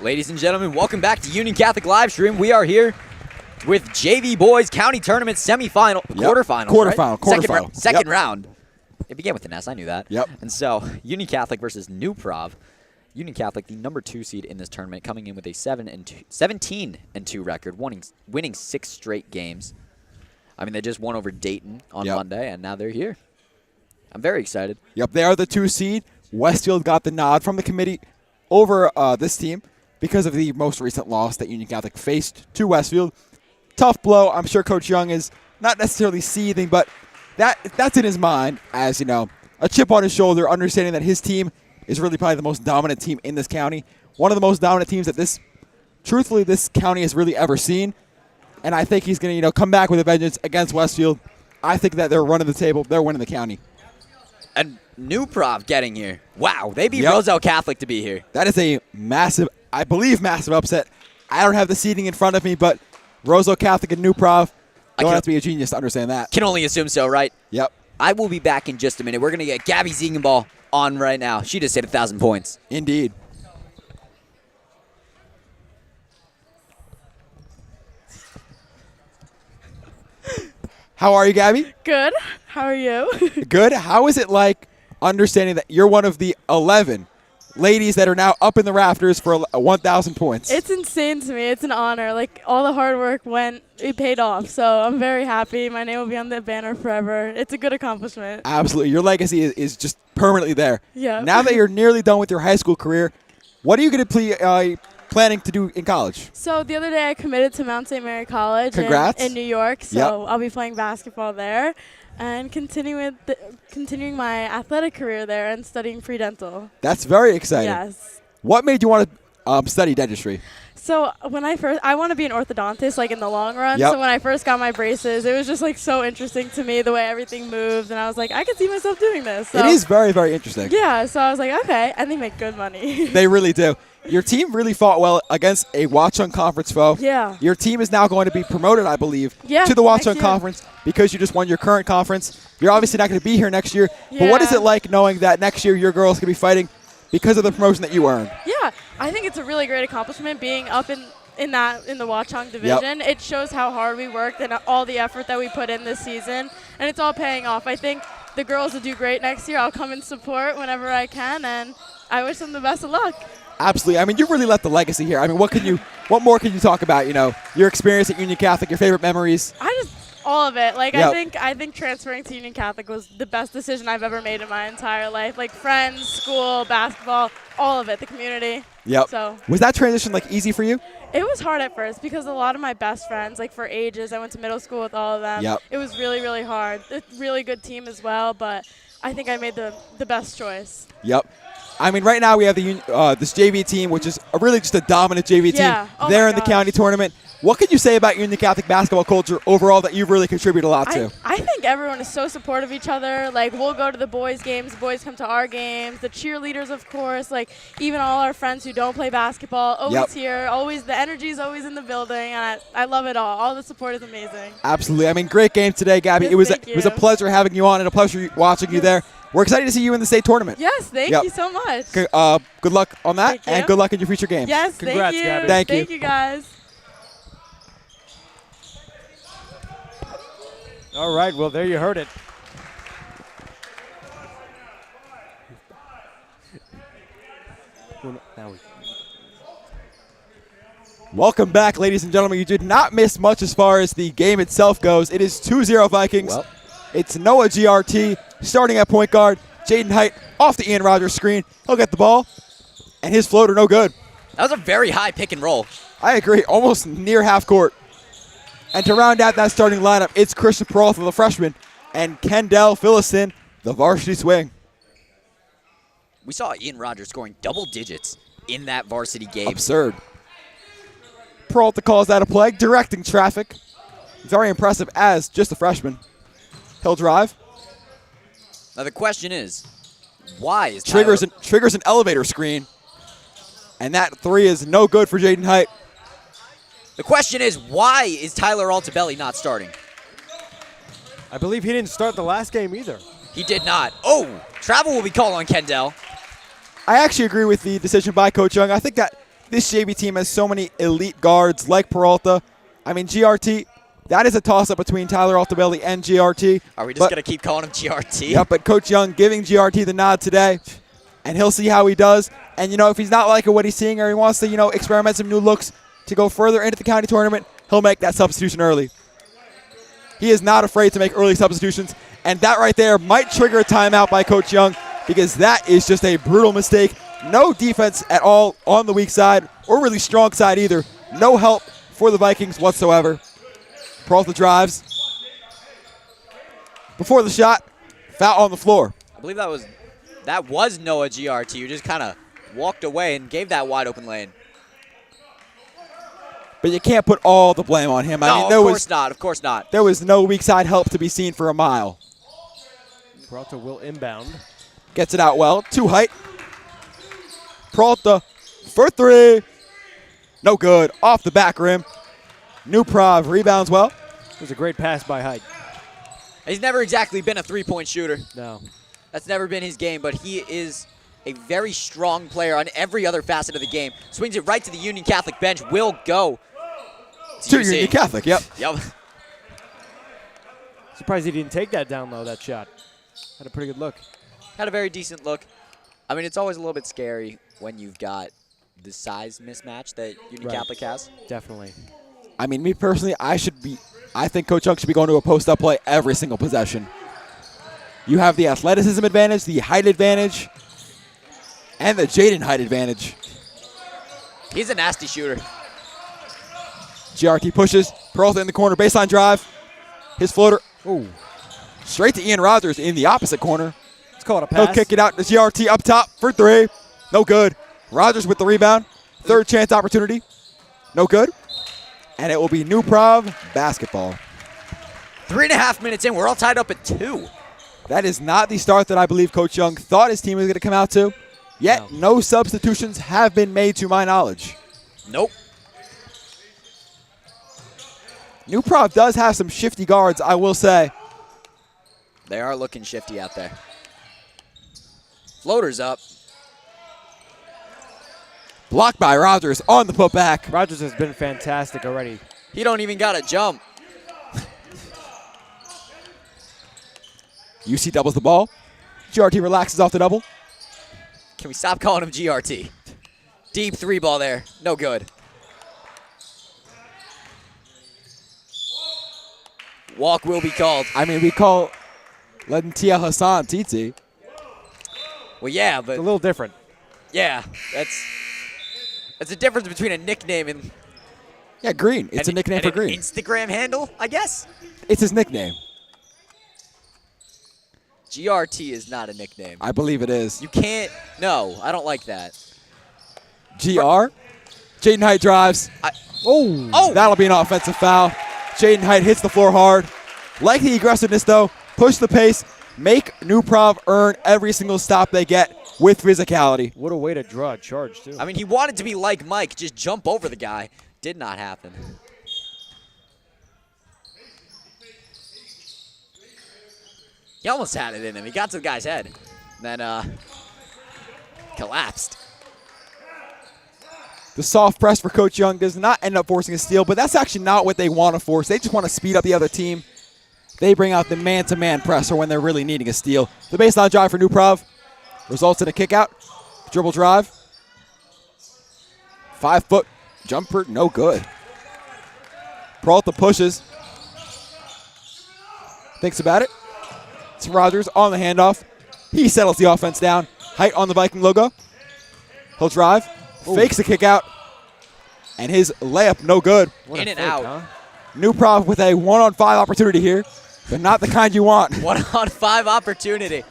Ladies and gentlemen, welcome back to Union Catholic Livestream. We are here with JV Boys County Tournament semifinal, quarterfinals, second round. It began with an S, I knew that. Yep. And so, Union Catholic versus New Prov. Union Catholic, the number 2 seed in this tournament, coming in with a 17-2 record, winning 6 straight games. I mean, they just won over Dayton on Monday, and now they're here. I'm very excited. Yep, they are the 2 seed. Westfield got the nod from the committee over this team because of the most recent loss that Union Catholic faced to Westfield. Tough blow. I'm sure Coach Young is not necessarily seething, but that's in his mind as, you know, a chip on his shoulder, understanding that his team is really probably the most dominant team in this county. One of the most dominant teams that this county has really ever seen. And I think he's going to, come back with a vengeance against Westfield. I think that they're running the table. They're winning the county. And New Prov getting here. Wow, they beat Roselle Catholic to be here. That is a massive upset. I don't have the seeding in front of me, but Roselle Catholic and New Prov, don't have to be a genius to understand that. Can only assume so, right? Yep. I will be back in just a minute. We're going to get Gabby Ziegenball on right now. She just hit 1,000 points. Indeed. How are you, Gabby? Good. How are you? Good. How is it like understanding that you're one of the 11 ladies that are now up in the rafters for 1,000 points? It's insane to me. It's an honor. Like, all the hard work it paid off. So I'm very happy. My name will be on the banner forever. It's a good accomplishment. Absolutely. Your legacy is just permanently there. Yeah. Now that you're nearly done with your high school career, what are you going to planning to do in college? So the other day I committed to Mount St. Mary College in New York. So I'll be playing basketball there and continuing my athletic career there and studying free dental. That's very exciting. Yes. What made you want to study dentistry? So I want to be an orthodontist, like in the long run. Yep. So when I first got my braces, it was just like so interesting to me the way everything moved, and I was like, I could see myself doing this. So, it is very, very interesting. Yeah. So I was like, okay, and they make good money. They really do. Your team really fought well against a Watchung Conference foe. Yeah. Your team is now going to be promoted, I believe, to the Watchung Conference because you just won your current conference. You're obviously not going to be here next year. Yeah. But what is it like knowing that next year your girls can be fighting because of the promotion that you earned? Yeah, I think it's a really great accomplishment being up in the Watchung division. It shows how hard we worked and all the effort that we put in this season, and it's all paying off. I think the girls will do great next year. I'll come and support whenever I can, and I wish them the best of luck. Absolutely. I mean, you really left the legacy here. I mean, what more can you talk about? Your experience at Union Catholic, your favorite memories. All of it. Like, I think transferring to Union Catholic was the best decision I've ever made in my entire life. Like, friends, school, basketball, all of it, the community. Yep. So was that transition easy for you? It was hard at first because a lot of my best friends, like for ages, I went to middle school with all of them. Yep. It was really, really hard. A really good team as well, but I think I made the best choice. Yep. I mean, right now we have this JV team, which is really just a dominant JV team. They're in the county tournament. What can you say about Union Catholic basketball culture overall that you've really contributed a lot to? I think everyone is so supportive of each other. Like, we'll go to the boys' games. The boys come to our games. The cheerleaders, of course. Like, even all our friends who don't play basketball, always here. Always, the energy is always in the building. And I love it all. All the support is amazing. Absolutely. I mean, great game today, Gabby. Yes, it was a pleasure having you on and a pleasure watching you there. We're excited to see you in the state tournament. Yes, thank you so much. Good luck on that, and good luck in your future games. Yes, Congrats, thank you. Gabby. Thank you, guys. All right, well, there you heard it. Welcome back, ladies and gentlemen. You did not miss much as far as the game itself goes. It is 2-0 Vikings. Well. It's Noah GRT starting at point guard. Jaden Height off the Ian Rogers screen. He'll get the ball, and his floater no good. That was a very high pick and roll. I agree, almost near half court. And to round out that starting lineup, it's Christian Peralta, the freshman, and Kendall Phillison, the varsity swing. We saw Ian Rogers scoring double digits in that varsity game. Absurd. Peralta calls that a play, directing traffic. Very impressive as just a freshman. He'll drive. Now the question is, why is triggers an elevator screen, and that three is no good for Jaden Height. The question is, why is Tyler Altabelli not starting? I believe he didn't start the last game either. He did not. Oh, travel will be called on Kendall. I actually agree with the decision by Coach Young. I think that This JV team has so many elite guards like Peralta. I mean, GRT, that is a toss-up between Tyler Altobelli and GRT. Are we just going to keep calling him GRT? Yep, but Coach Young giving GRT the nod today, and he'll see how he does. And, if he's not liking what he's seeing or he wants to, experiment some new looks to go further into the county tournament, he'll make that substitution early. He is not afraid to make early substitutions, and that right there might trigger a timeout by Coach Young because that is just a brutal mistake. No defense at all on the weak side or really strong side either. No help for the Vikings whatsoever. Peralta drives. Before the shot, foul on the floor. I believe that was Noah GRT who just kind of walked away and gave that wide open lane. But you can't put all the blame on him. Of course not. There was no weak side help to be seen for a mile. Peralta will inbound. Gets it out well. To height. Peralta for three. No good. Off the back rim. New Prov rebounds well. It was a great pass by Height. He's never exactly been a three-point shooter. No. That's never been his game, but he is a very strong player on every other facet of the game. Swings it right to the Union Catholic bench. Will go to Union Catholic, yep. Yep. Surprised he didn't take that down low, that shot. Had a pretty good look. Had a very decent look. I mean, it's always a little bit scary when you've got the size mismatch that Union Catholic has. Definitely. I mean, me personally, I think Coach Young should be going to a post-up play every single possession. You have the athleticism advantage, the height advantage, and the Jaden height advantage. He's a nasty shooter. GRT pushes. Peralta in the corner. Baseline drive. His floater. Ooh. Straight to Ian Rogers in the opposite corner. Let's call it a pass. He'll kick it out to GRT up top for three. No good. Rogers with the rebound. Third chance opportunity. No good. And it will be New Prov basketball. 3.5 minutes in. We're all tied up at 2. That is not the start that I believe Coach Young thought his team was going to come out to. Yet, no substitutions have been made to my knowledge. Nope. New Prov does have some shifty guards, I will say. They are looking shifty out there. Floater's up. Blocked by Rogers on the putback. Rogers has been fantastic already. He don't even got to jump. UC doubles the ball. GRT relaxes off the double. Can we stop calling him GRT? Deep three ball there. No good. Walk will be called. I mean, we call Lentia Hassan TT. Well, yeah, but It's a little different. yeah, that's a difference between a nickname and Yeah, Green. It's a nickname for an Green. Instagram handle, I guess. It's his nickname. GRT is not a nickname. I believe it is. You can't. No, I don't like that. GR. Jaden Height drives. Oh! That'll be an offensive foul. Jaden Height hits the floor hard. Like the aggressiveness, though. Push the pace. Make New Prov earn every single stop they get with physicality. What a way to draw a charge, too. I mean, he wanted to be like Mike, just jump over the guy. Did not happen. He almost had it in him. He got to the guy's head. Then collapsed. The soft press for Coach Young does not end up forcing a steal, but that's actually not what they want to force. They just want to speed up the other team. They bring out the man-to-man presser when they're really needing a steal. The baseline drive for New Prov results in a kick-out. Dribble drive. 5-foot jumper, no good. Peralta pushes. Thinks about it. It's Rogers on the handoff. He settles the offense down. Height on the Viking logo. He'll drive. Fakes a kick out. And his layup, no good. In and out. Huh? New Prov with a 1-on-5 opportunity here, but not the kind you want. 1-on-5 opportunity.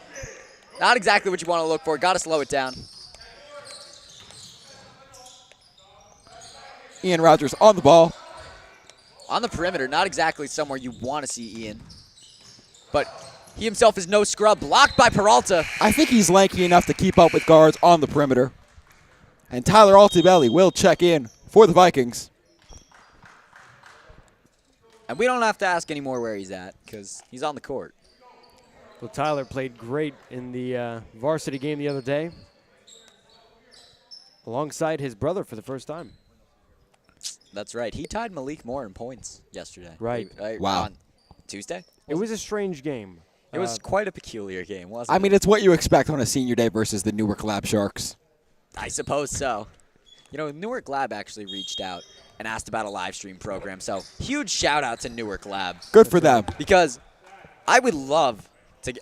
Not exactly what you want to look for. Got to slow it down. Ian Rogers on the ball. On the perimeter, not exactly somewhere you want to see Ian. But he himself is no scrub. Blocked by Peralta. I think he's lanky enough to keep up with guards on the perimeter. And Tyler Altibelli will check in for the Vikings. And we don't have to ask anymore where he's at because he's on the court. Well, Tyler played great in the varsity game the other day. alongside his brother for the first time. That's right. He tied Malik Moore in points yesterday. Right. Wow. On Tuesday? It was a strange game. It was quite a peculiar game, wasn't it? I mean, it's what you expect on a senior day versus the Newark Lab Sharks. I suppose so. You know, Newark Lab actually reached out and asked about a live stream program. So huge shout out to Newark Lab. Good for them. Because I would love to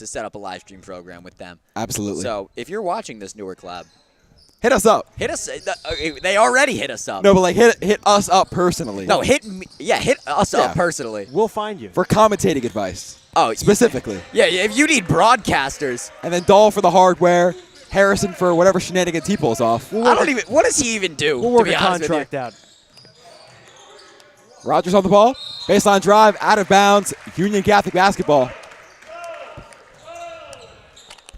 set up a live stream program with them. Absolutely. So if you're watching this, Newark Lab, hit us up. hit us. They already hit us up. No, but like hit us up personally. No, hit me. Yeah, hit us Yeah. up personally. We'll find you. For commentating advice. Oh, Specifically. yeah. If you need broadcasters, And then Dahl for the hardware. Harrison for whatever shenanigans he pulls off. I don't even. What does he even do? We'll to work be a honest with you? contract out. Rogers on the ball. Baseline drive. Out of bounds. Union Catholic basketball.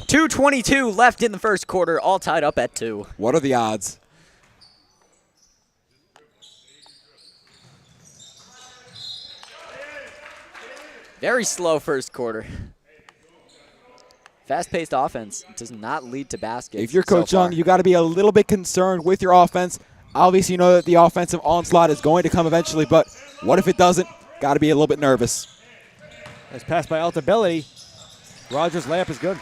2:22 left in the first quarter, all tied up at 2. What are the odds? Very slow first quarter. Fast-paced offense does not lead to baskets. If you're so Coach Young, far. you got to be a little bit concerned with your offense. Obviously, you know that the offensive onslaught is going to come eventually, but what if it doesn't? Got to be a little bit nervous. Nice pass by Altabelli. Rogers' layup is good.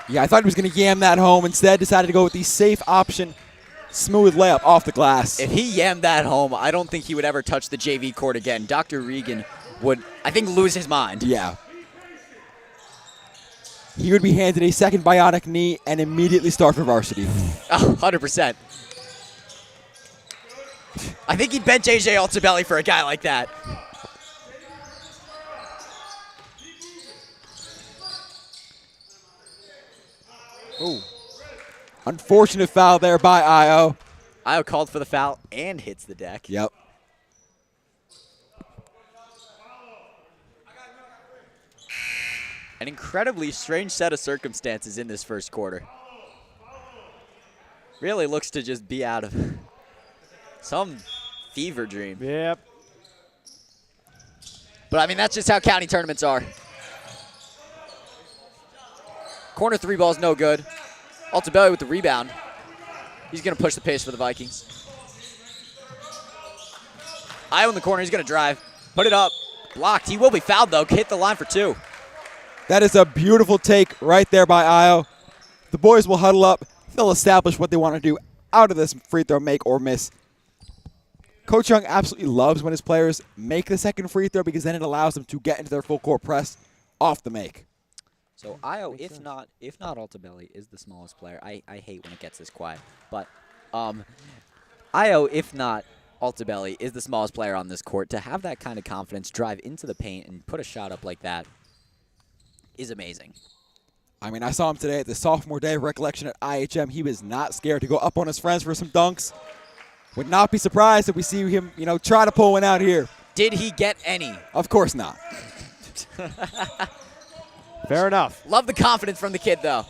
Yeah, I thought he was going to yam that home. Instead, decided to go with the safe option, smooth layup off the glass. If he yammed that home, I don't think he would ever touch the JV court again. Dr. Regan would, I think, lose his mind. Yeah. He would be handed a second bionic knee and immediately start for varsity. Oh, 100%. I think he'd bench AJ Altabelli for a guy like that. Ooh. Unfortunate foul there by Io. Io called for the foul and hits the deck. Yep. An incredibly strange set of circumstances in this first quarter. Really looks to just be out of some fever dream. Yep. But, I mean, that's just how county tournaments are. Corner three ball's no good. Altabelli with the rebound. He's going to push the pace for the Vikings. Io in the corner. He's going to drive. Put it up. Blocked. He will be fouled, though. Hit the line for 2. That is a beautiful take right there by Io. The boys will huddle up. They'll establish what they want to do out of this free throw, make or miss. Coach Young absolutely loves when his players make the second free throw because then it allows them to get into their full court press off the make. So Io, if not Altabelli, is the smallest player. I hate when it gets this quiet. But Io, if not Altabelli, is the smallest player on this court. To have that kind of confidence, drive into the paint, and put a shot up like that is amazing. I mean, I saw him today at the sophomore day of recollection at IHM. He was not scared to go up on his friends for some dunks. Would not be surprised if we see him, try to pull one out here. Did he get any? Of course not. Fair enough. Love the confidence from the kid, though.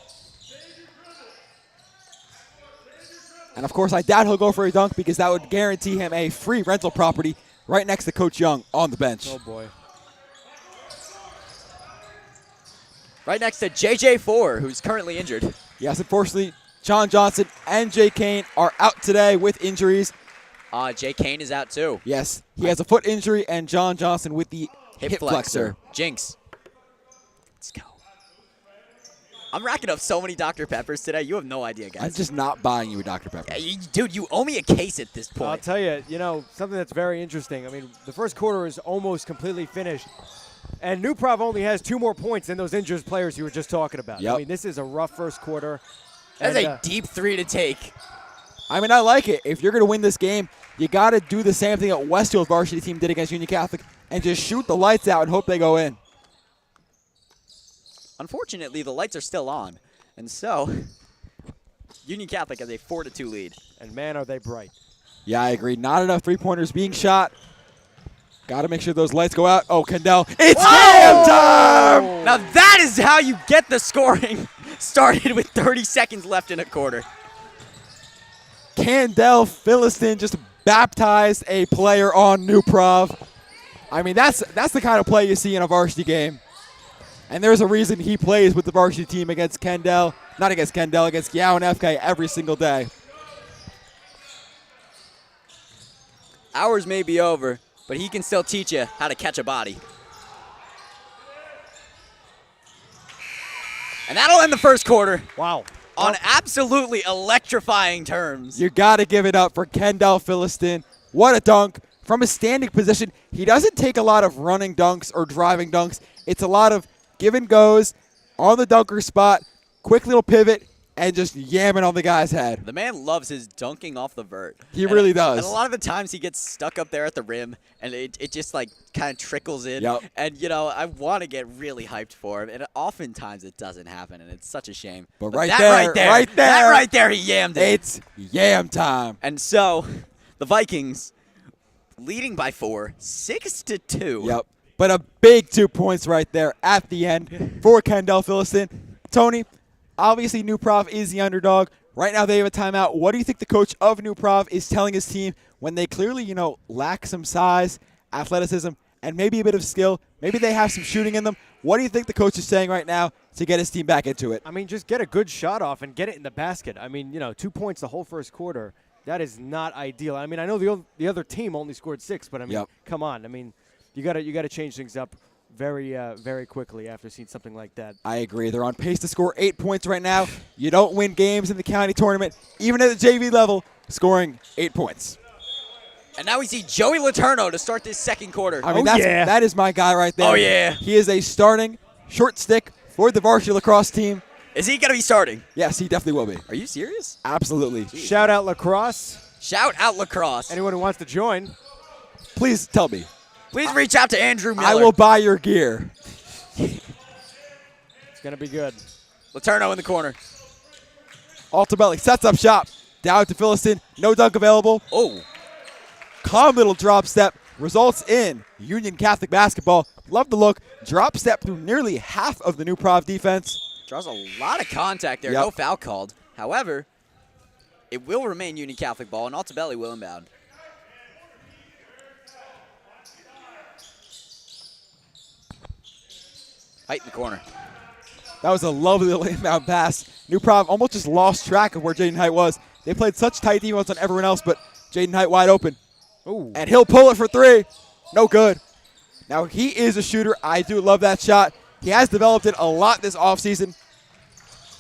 And, of course, I doubt he'll go for a dunk because that would guarantee him a free rental property right next to Coach Young on the bench. Oh, boy. Right next to JJ4, who's currently injured. Yes, unfortunately, John Johnson and Jay Kane are out today with injuries. Jay Kane is out, too. Yes, he has a foot injury, and John Johnson with the hip flexor. Jinx. Let's go. I'm racking up so many Dr. Peppers today. You have no idea, guys. I'm just not buying you a Dr. Pepper. Yeah, dude, you owe me a case at this point. I'll tell you, something that's very interesting. I mean, the first quarter is almost completely finished. And New Prov only has 2 more points than those injured players you were just talking about. Yep. I mean, this is a rough first quarter. That's And, a deep 3 to take. I mean, I like it. If you're going to win this game, you got to do the same thing that Westfield varsity team did against Union Catholic and just shoot the lights out and hope they go in. Unfortunately, the lights are still on. And so, Union Catholic has a 4-2 lead. And man, are they bright. Yeah, I agree. Not enough three-pointers being shot. Got to make sure those lights go out. Oh, Kendall. It's game time! Now that is how you get the scoring started with 30 seconds left in a quarter. Candell Philistine just baptized a player on New Prov. I mean, that's the kind of play you see in a varsity game. And there's a reason he plays with the varsity team against Kendall. Not against Kendall, against Yao and FK every single day. Hours may be over, but he can still teach you how to catch a body. And that'll end the first quarter. Wow. On absolutely electrifying terms. You got to give it up for Kendall Philistine. What a dunk. From a standing position, he doesn't take a lot of running dunks or driving dunks. It's a lot of give and goes on the dunker spot, quick little pivot, and just yamming on the guy's head. The man loves his dunking off the vert. He really does. And a lot of the times he gets stuck up there at the rim, and it just like kind of trickles in. Yep. And, you know, I want to get really hyped for him, and oftentimes it doesn't happen, and it's such a shame. But that right there, he yammed it. It's yam time. And so the Vikings leading by 4, 6-2. Yep. But a big 2 points right there at the end for Kendall Philistine. Tony, obviously New Prov is the underdog. Right now they have a timeout. What do you think the coach of New Prov is telling his team when they clearly, you know, lack some size, athleticism, and maybe a bit of skill? Maybe they have some shooting in them. What do you think the coach is saying right now to get his team back into it? I mean, just get a good shot off and get it in the basket. I mean, you know, 2 points the whole first quarter. That is not ideal. I mean, I know the other team only scored 6, but I mean, come on. I mean, you gotta change things up very quickly after seeing something like that. I agree. They're on pace to score 8 points right now. You don't win games in the county tournament, even at the JV level, scoring 8 points. And now we see Joey Letourneau to start this second quarter. I mean, that is my guy right there. Oh, yeah. He is a starting short stick for the varsity lacrosse team. Is he going to be starting? Yes, he definitely will be. Are you serious? Absolutely. Jeez. Shout out lacrosse. Shout out lacrosse. Anyone who wants to join. Please tell me. Please reach out to Andrew Miller. I will buy your gear. It's going to be good. Letourneau in the corner. Altabelli sets up shop. Down to Philistine. No dunk available. Oh. Calm little drop step results in Union Catholic basketball. Love the look. Drop step through nearly half of the New Prov defense. Draws a lot of contact there. Yep. No foul called. However, it will remain Union Catholic ball, and Altabelli will inbound. Height in the corner. That was a lovely little inbound pass. New Prov almost just lost track of where Jaden Height was. They played such tight defense on everyone else, but Jaden Height wide open. Ooh. And he'll pull it for 3. No good. Now, he is a shooter. I do love that shot. He has developed it a lot this offseason.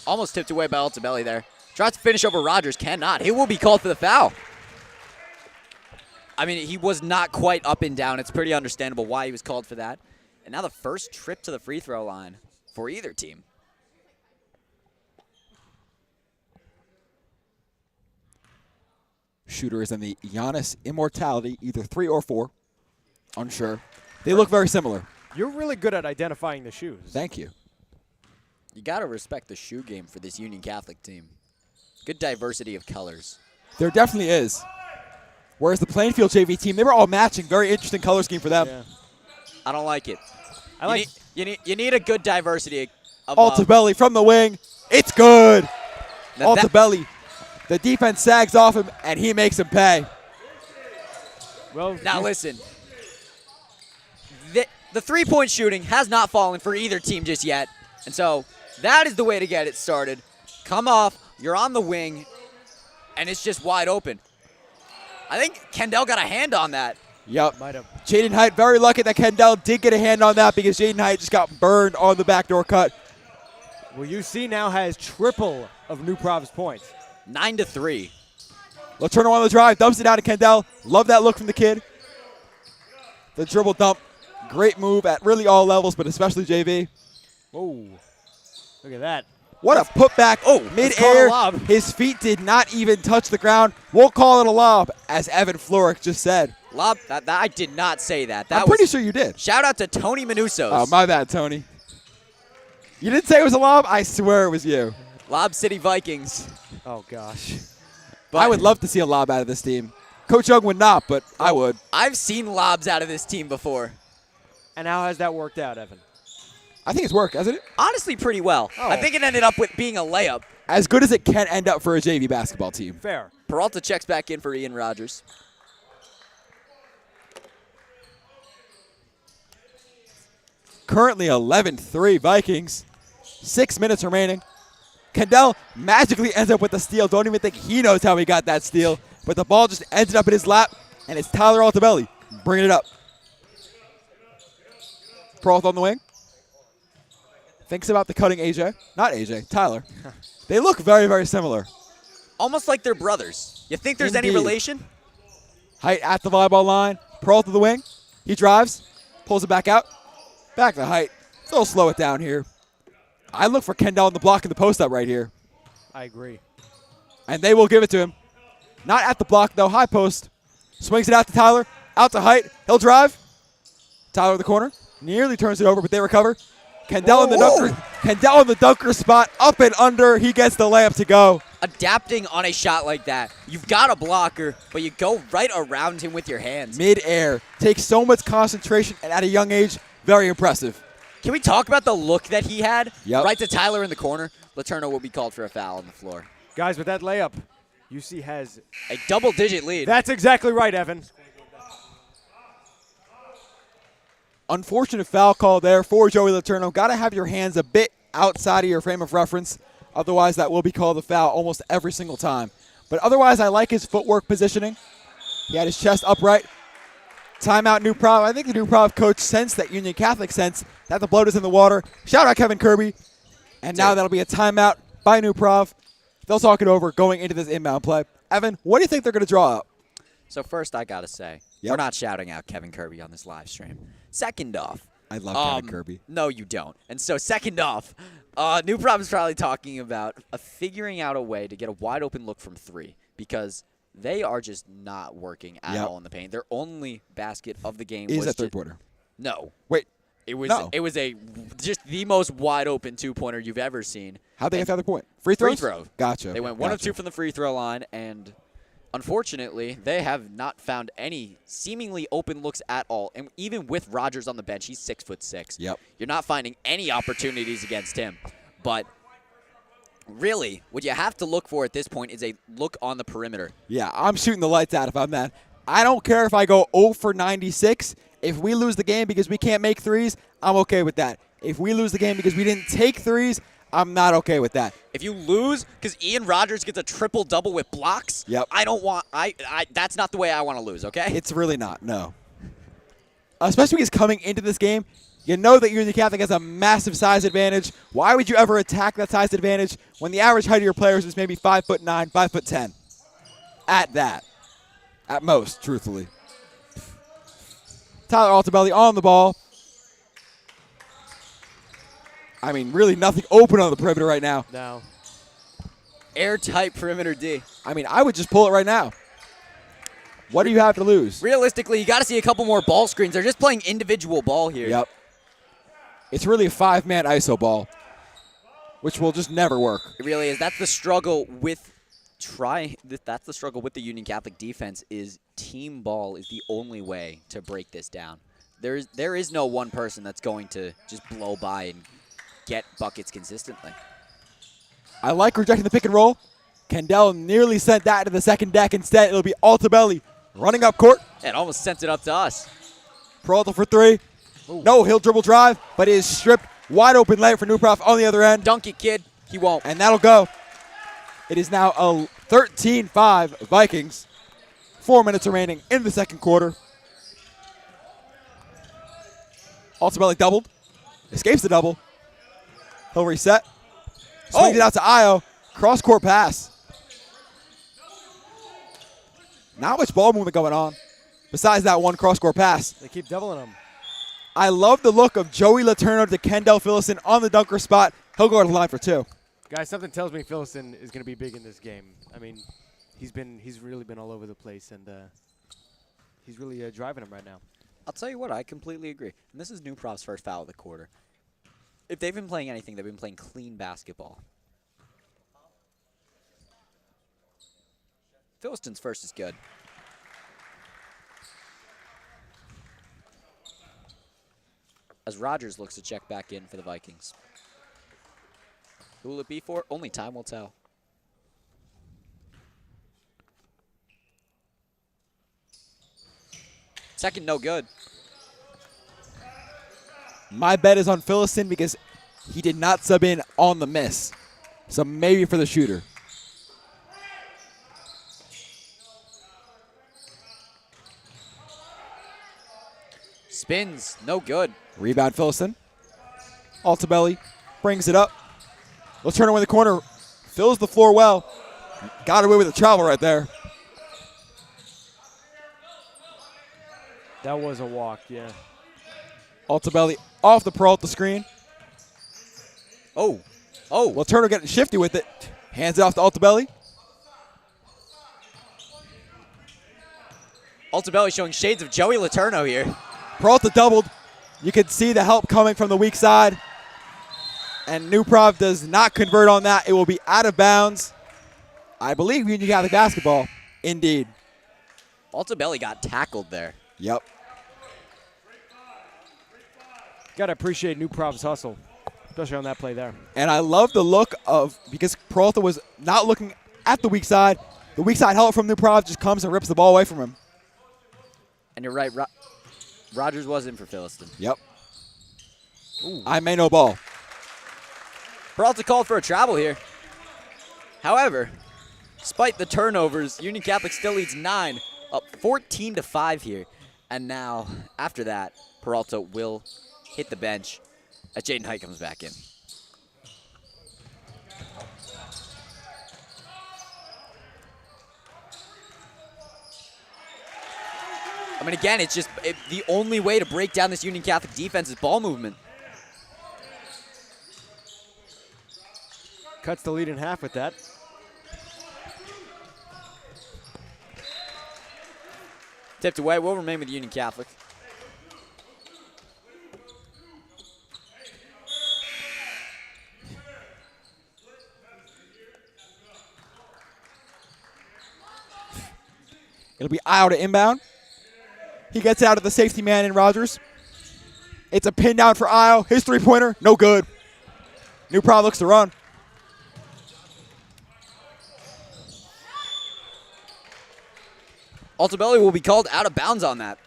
Almost tipped away by Altabelli there. Tries to finish over Rogers. Cannot. He will be called for the foul. I mean, he was not quite up and down. It's pretty understandable why he was called for that. And now the first trip to the free throw line for either team. Shooter is in the Giannis Immortality, either 3 or 4. Unsure. They look very similar. You're really good at identifying the shoes. Thank you. You got to respect the shoe game for this Union Catholic team. Good diversity of colors. There definitely is. Whereas the Plainfield JV team, they were all matching. Very interesting color scheme for them. Yeah. I don't like it. I like. You need a good diversity of Altabelli from the wing. It's good. that- Altabelli. The defense sags off him, and he makes him pay. Well, Now listen. The three-point shooting has not fallen for either team just yet. And so that is the way to get it started. Come off. You're on the wing. And it's just wide open. I think Kendall got a hand on that. Yep. might have. Jaden Height, very lucky that Kendall did get a hand on that because Jaden Height just got burned on the backdoor cut. Well, UC now has triple of New Prov's points. 9-3. Letourneau on the drive, dumps it out to Kendall. Love that look from the kid. The dribble dump. Great move at really all levels, but especially JV. Whoa. Look at that. What a putback. Oh, let's call it a mid-air. lob. His feet did not even touch the ground. We'll call it a lob, as Evan Florick just said. Lob. I did not say that. That I'm pretty sure you did. Shout out to Tony Manusos. Oh, my bad, Tony. You didn't say it was a lob? I swear it was you. Lob City Vikings. Oh, gosh. But I would love to see a lob out of this team. Coach Young would not, but I would. I've seen lobs out of this team before. And how has that worked out, Evan? I think it's worked, hasn't it? Honestly, pretty well. Oh. I think it ended up with being a layup. As good as it can end up for a JV basketball team. Fair. Peralta checks back in for Ian Rogers. Currently 11-3 Vikings. 6 minutes remaining. Kendall magically ends up with the steal. Don't even think he knows how he got that steal. But the ball just ended up in his lap, and it's Tyler Altobelli bringing it up. Peralta on the wing. Thinks about the cutting AJ. Not AJ, Tyler. They look very, very similar. Almost like they're brothers. You think there's any Indeed. relation? Height at the volleyball line. Peralta to the wing. He drives, pulls it back out. Back to Height. Still slow it down here. I look for Kendall in the block in the post up right here. I agree. And they will give it to him. Not at the block, though. High post. Swings it out to Tyler. Out to Height. He'll drive. Tyler in the corner. Nearly turns it over, but they recover. Kendall in the dunker. Kendall in the dunker spot. Up and under. He gets the layup to go. Adapting on a shot like that. You've got a blocker, but you go right around him with your hands. Mid-air. Takes so much concentration, and at a young age, very impressive. Can we talk about the look that he had? Yep. Right to Tyler in the corner. Letourneau will be called for a foul on the floor. Guys, with that layup, UC has A double-digit lead. That's exactly right, Evan. Unfortunate foul call there for Joey Letourneau. Got to have your hands a bit outside of your frame of reference. Otherwise, that will be called a foul almost every single time. But otherwise, I like his footwork positioning. He had his chest upright. Timeout, New Prov. I think the New Prov coach sensed that Union Catholic sense that the blood is in the water. Shout out Kevin Kirby. And now that'll be a timeout by New Prov. They'll talk it over going into this inbound play. Evan, what do you think they're going to draw up? So first, I got to say, we're not shouting out Kevin Kirby on this live stream. Second off, I love Kevin Kirby. No, you don't. And so second off, New Prov is probably talking about figuring out a way to get a wide open look from three because they are just not working at all in the paint. Their only basket of the game is was a three-pointer. No. Wait. It was just the most wide open two-pointer you've ever seen. How'd they get the other point? Free throws? Free throw. Gotcha. They went 1 of 2 from the free throw line, and unfortunately, they have not found any seemingly open looks at all. And even with Rogers on the bench, he's 6'6". Yep. You're not finding any opportunities against him. But really, what you have to look for at this point is a look on the perimeter. Yeah, I'm shooting the lights out if I'm that. I don't care if I go 0 for 96. If we lose the game because we can't make threes, I'm okay with that. If we lose the game because we didn't take threes, I'm not okay with that. If you lose because Ian Rogers gets a triple-double with blocks, I don't want – that's not the way I want to lose, okay? It's really not, no. Especially because coming into this game, you know that Union Catholic has a massive size advantage. Why would you ever attack that size advantage when the average height of your players is maybe 5'9", 5'10"? At that. At most, truthfully. Tyler Altobelli on the ball. I mean, really nothing open on the perimeter right now. No. Airtight perimeter D. I mean, I would just pull it right now. What do you have to lose? Realistically, you got to see a couple more ball screens. They're just playing individual ball here. Yep. It's really a five-man ISO ball, which will just never work. It really is. That's the struggle with that's the struggle with the Union Catholic defense is team ball is the only way to break this down. There is no one person that's going to just blow by and get buckets consistently. I like rejecting the pick and roll. Kendall nearly sent that to the second deck. Instead, it'll be Altobelli running up court. It almost sent it up to us. Peralta for three. Ooh. No, he'll dribble drive, but it is stripped. Wide open layup for New Prof on the other end. Dunk it, kid. He won't. And that'll go. It is now a 13-5 Vikings. 4 minutes remaining in the second quarter. Altobelli doubled. Escapes the double. He'll reset. Swings it out to Io. Cross-court pass. Not much ball movement going on besides that one cross-court pass. They keep doubling him. I love the look of Joey Letourneau to Kendall Phillison on the dunker spot. He'll go to the line for two. Guys, something tells me Phillison is going to be big in this game. I mean, he's really been all over the place, and he's really driving him right now. I'll tell you what, I completely agree. And this is New Prof's first foul of the quarter. If they've been playing anything, they've been playing clean basketball. Philliston's first is good. As Rogers looks to check back in for the Vikings. Who will it be for? Only time will tell. Second, no good. My bet is on Phillison because he did not sub in on the miss. So maybe for the shooter. Spins, no good. Rebound, Philliston. Altabelli brings it up. Let's turn away the corner. Fills the floor well. Got away with the travel right there. That was a walk, yeah. Altabelli off the Peralta screen. Oh. Well, Turner getting shifty with it. Hands it off to Altabelli. Altabelli showing shades of Joey Letourneau here. Peralta doubled. You could see the help coming from the weak side. And New Prov does not convert on that. It will be out of bounds. I believe Union Catholic basketball. Indeed. Altabelli got tackled there. Yep. Got to appreciate New Prov's hustle, especially on that play there. And I love the look of, because Peralta was not looking at the weak side. The weak side help from New Prov just comes and rips the ball away from him. And you're right, Rogers was in for Philliston. Yep. I may no ball. Peralta called for a travel here. However, despite the turnovers, Union Catholic still leads 9, up 14-5 here. And now, after that, Peralta will hit the bench as Jaden Height comes back in. I mean, again, it's just the only way to break down this Union Catholic defense is ball movement. Cuts the lead in half with that. Tipped away, will remain with Union Catholic. It'll be Io to inbound. He gets out of the safety man in Rogers. It's a pin down for Io. His three-pointer, no good. New Prov looks to run. Altabelli will be called out of bounds on that.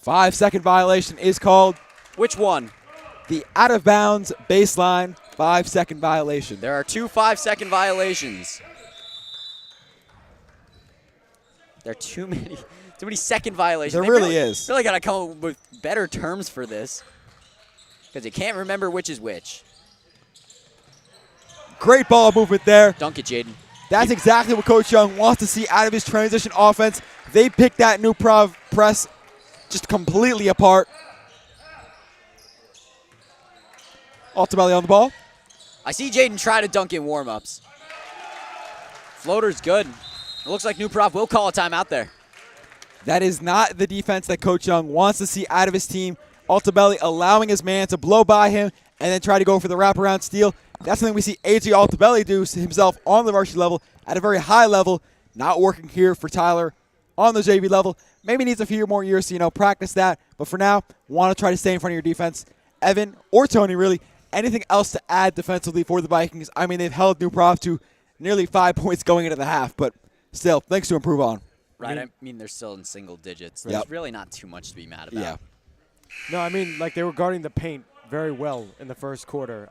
Five-second violation is called. Which one? The out of bounds baseline 5-second violation. There are 2 5-second violations. There are too many second violations. There They really is. Really got to come up with better terms for this, because you can't remember which is which. Great ball movement there. Dunk it, Jaden. That's exactly what Coach Young wants to see out of his transition offense. They picked that New Prov press just completely apart. Altabelli on the ball. I see Jaden try to dunk in warm-ups. Floater's good. It looks like New Prov will call a timeout there. That is not the defense that Coach Young wants to see out of his team. Altabelli allowing his man to blow by him and then try to go for the wraparound steal. That's something we see AJ Altabelli do himself on the varsity level at a very high level. Not working here for Tyler on the JV level. Maybe needs a few more years to, practice that. But for now, want to try to stay in front of your defense. Evan or Tony, really. Anything else to add defensively for the Vikings? I mean, they've held New Prov to nearly 5 points going into the half, but still, things to improve on. Right, I mean they're still in single digits. Yep. There's really not too much to be mad about. Yeah. No, I mean, like, they were guarding the paint very well in the first quarter.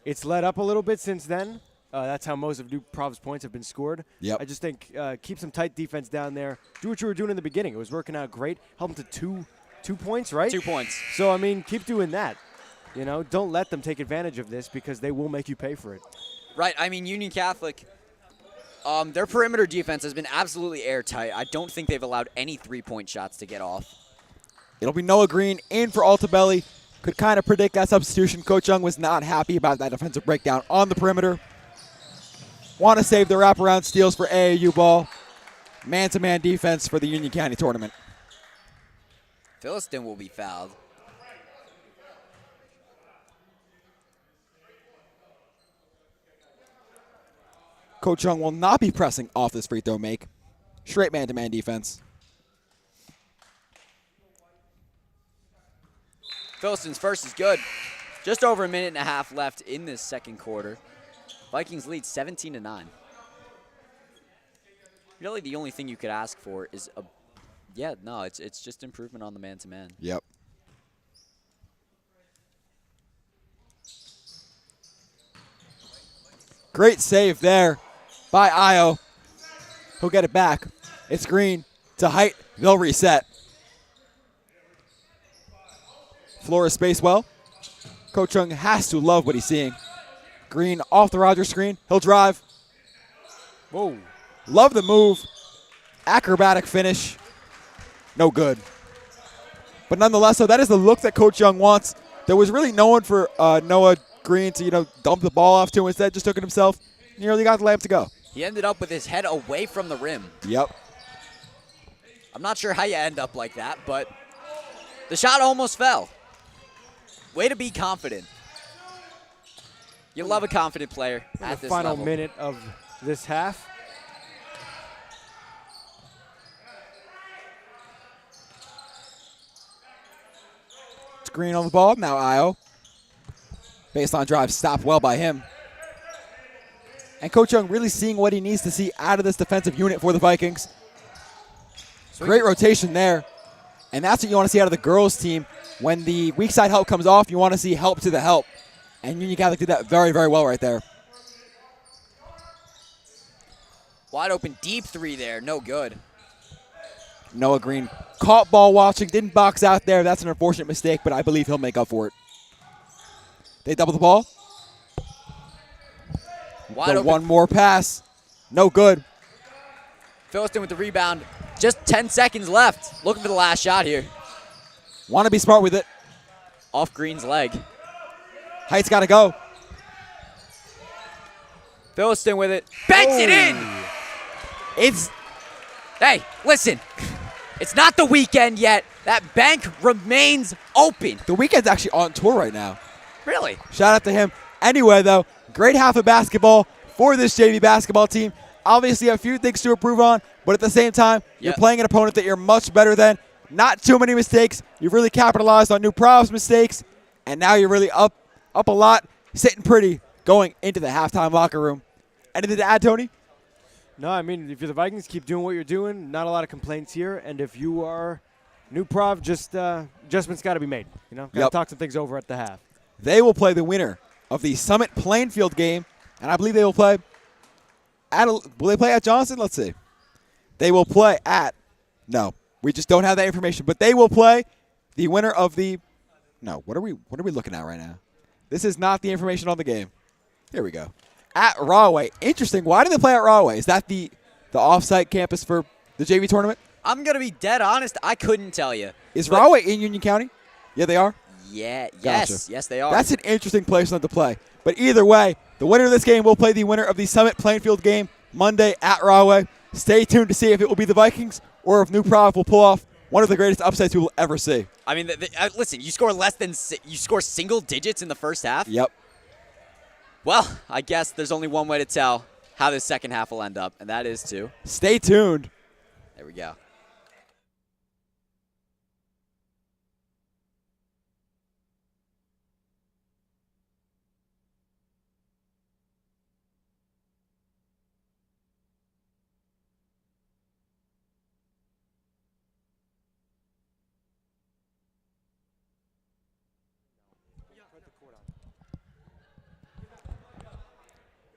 It's let up a little bit since then. That's how most of New Prov's points have been scored. Yep. I just think keep some tight defense down there. Do what you were doing in the beginning. It was working out great. Help them to two points, right? 2 points. So, I mean, keep doing that. Don't let them take advantage of this because they will make you pay for it. Right, I mean, Union Catholic, their perimeter defense has been absolutely airtight. I don't think they've allowed any three-point shots to get off. It'll be Noah Green in for Altabelli. Could kind of predict that substitution. Coach Young was not happy about that defensive breakdown on the perimeter. Want to save the wraparound steals for AAU ball. Man-to-man defense for the Union County tournament. Philliston will be fouled. Coach Young will not be pressing off this free throw make. Straight man-to-man defense. Philliston's first is good. Just over a minute and a half left in this second quarter. Vikings lead 17-9. Really, the only thing you could ask for is a, yeah, no, it's just improvement on the man-to-man. Yep. Great save there by Io. He'll get it back. It's Green to Height. They'll reset. Floor is spaced well. Coach Young has to love what he's seeing. Green off the Rogers screen. He'll drive. Whoa. Love the move. Acrobatic finish. No good. But nonetheless, so that is the look that Coach Young wants. There was really no one for Noah Green to, dump the ball off to. Instead, just took it himself. Nearly got the layup to go. He ended up with his head away from the rim. Yep. I'm not sure how you end up like that, but the shot almost fell. Way to be confident. You love a confident player at this final level. minute of this half. It's Green on the ball. Now Io. Baseline drive stopped well by him. And Coach Young really seeing what he needs to see out of this defensive unit for the Vikings. Great rotation there. And that's what you want to see out of the girls team. When the weak side help comes off, you want to see help to the help. And Union Catholic did that very, very well right there. Wide open deep three there. No good. Noah Green caught ball watching, didn't box out there. That's an unfortunate mistake, but I believe he'll make up for it. They double the ball. Wide open. One more pass. No good. Philston with the rebound. Just 10 seconds left. Looking for the last shot here. Want to be smart with it. Off Green's leg. Height's got to go. Philston with it. Banks it in! It's... Hey, listen. It's not the weekend yet. That bank remains open. The Weeknd's actually on tour right now. Really? Shout out to him. Anyway, though, great half of basketball for this JV basketball team. Obviously, a few things to improve on, but at the same time, you're playing an opponent that you're much better than. Not too many mistakes. You've really capitalized on New Prov's mistakes, and now you're really up a lot, sitting pretty, going into the halftime locker room. Anything to add, Tony? No, I mean, if you're the Vikings, keep doing what you're doing. Not a lot of complaints here. And if you are New Prov, just adjustments got to be made. Got to talk some things over at the half. They will play the winner of the Summit Plainfield game, and I believe they will play will they play at Johnson? Let's see. They will play at, no, we just don't have that information, but they will play the winner of the, no, what are we looking at right now? This is not the information on the game. Here we go. At Rahway. Interesting. Why do they play at Rahway? Is that the off-site campus for the JV tournament? I'm going to be dead honest. I couldn't tell you. Is Rahway in Union County? Yeah, they are? Yeah. Gotcha. Yes, they are. That's an interesting place for them to play. But either way, the winner of this game will play the winner of the Summit Plainfield game Monday at Rahway. Stay tuned to see if it will be the Vikings or if New Prov will pull off one of the greatest upsets we will ever see. I mean, listen, you score single digits in the first half? Yep. Well, I guess there's only one way to tell how this second half will end up, and that is to stay tuned. There we go.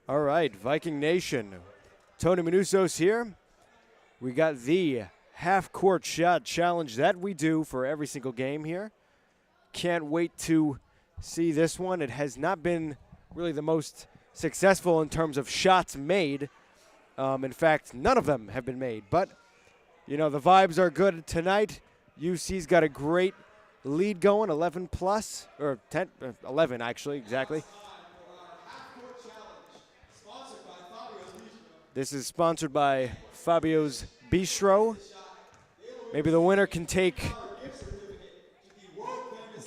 All right, Viking Nation. Tony Manusos here. We got the half-court shot challenge that we do for every single game here. Can't wait to see this one. It has not been really the most successful in terms of shots made. In fact, none of them have been made. But, the vibes are good tonight. UC's got a great lead going, 11 plus, or 10, 11 actually, exactly. This is sponsored by Fabio's Bistro. Maybe the winner can take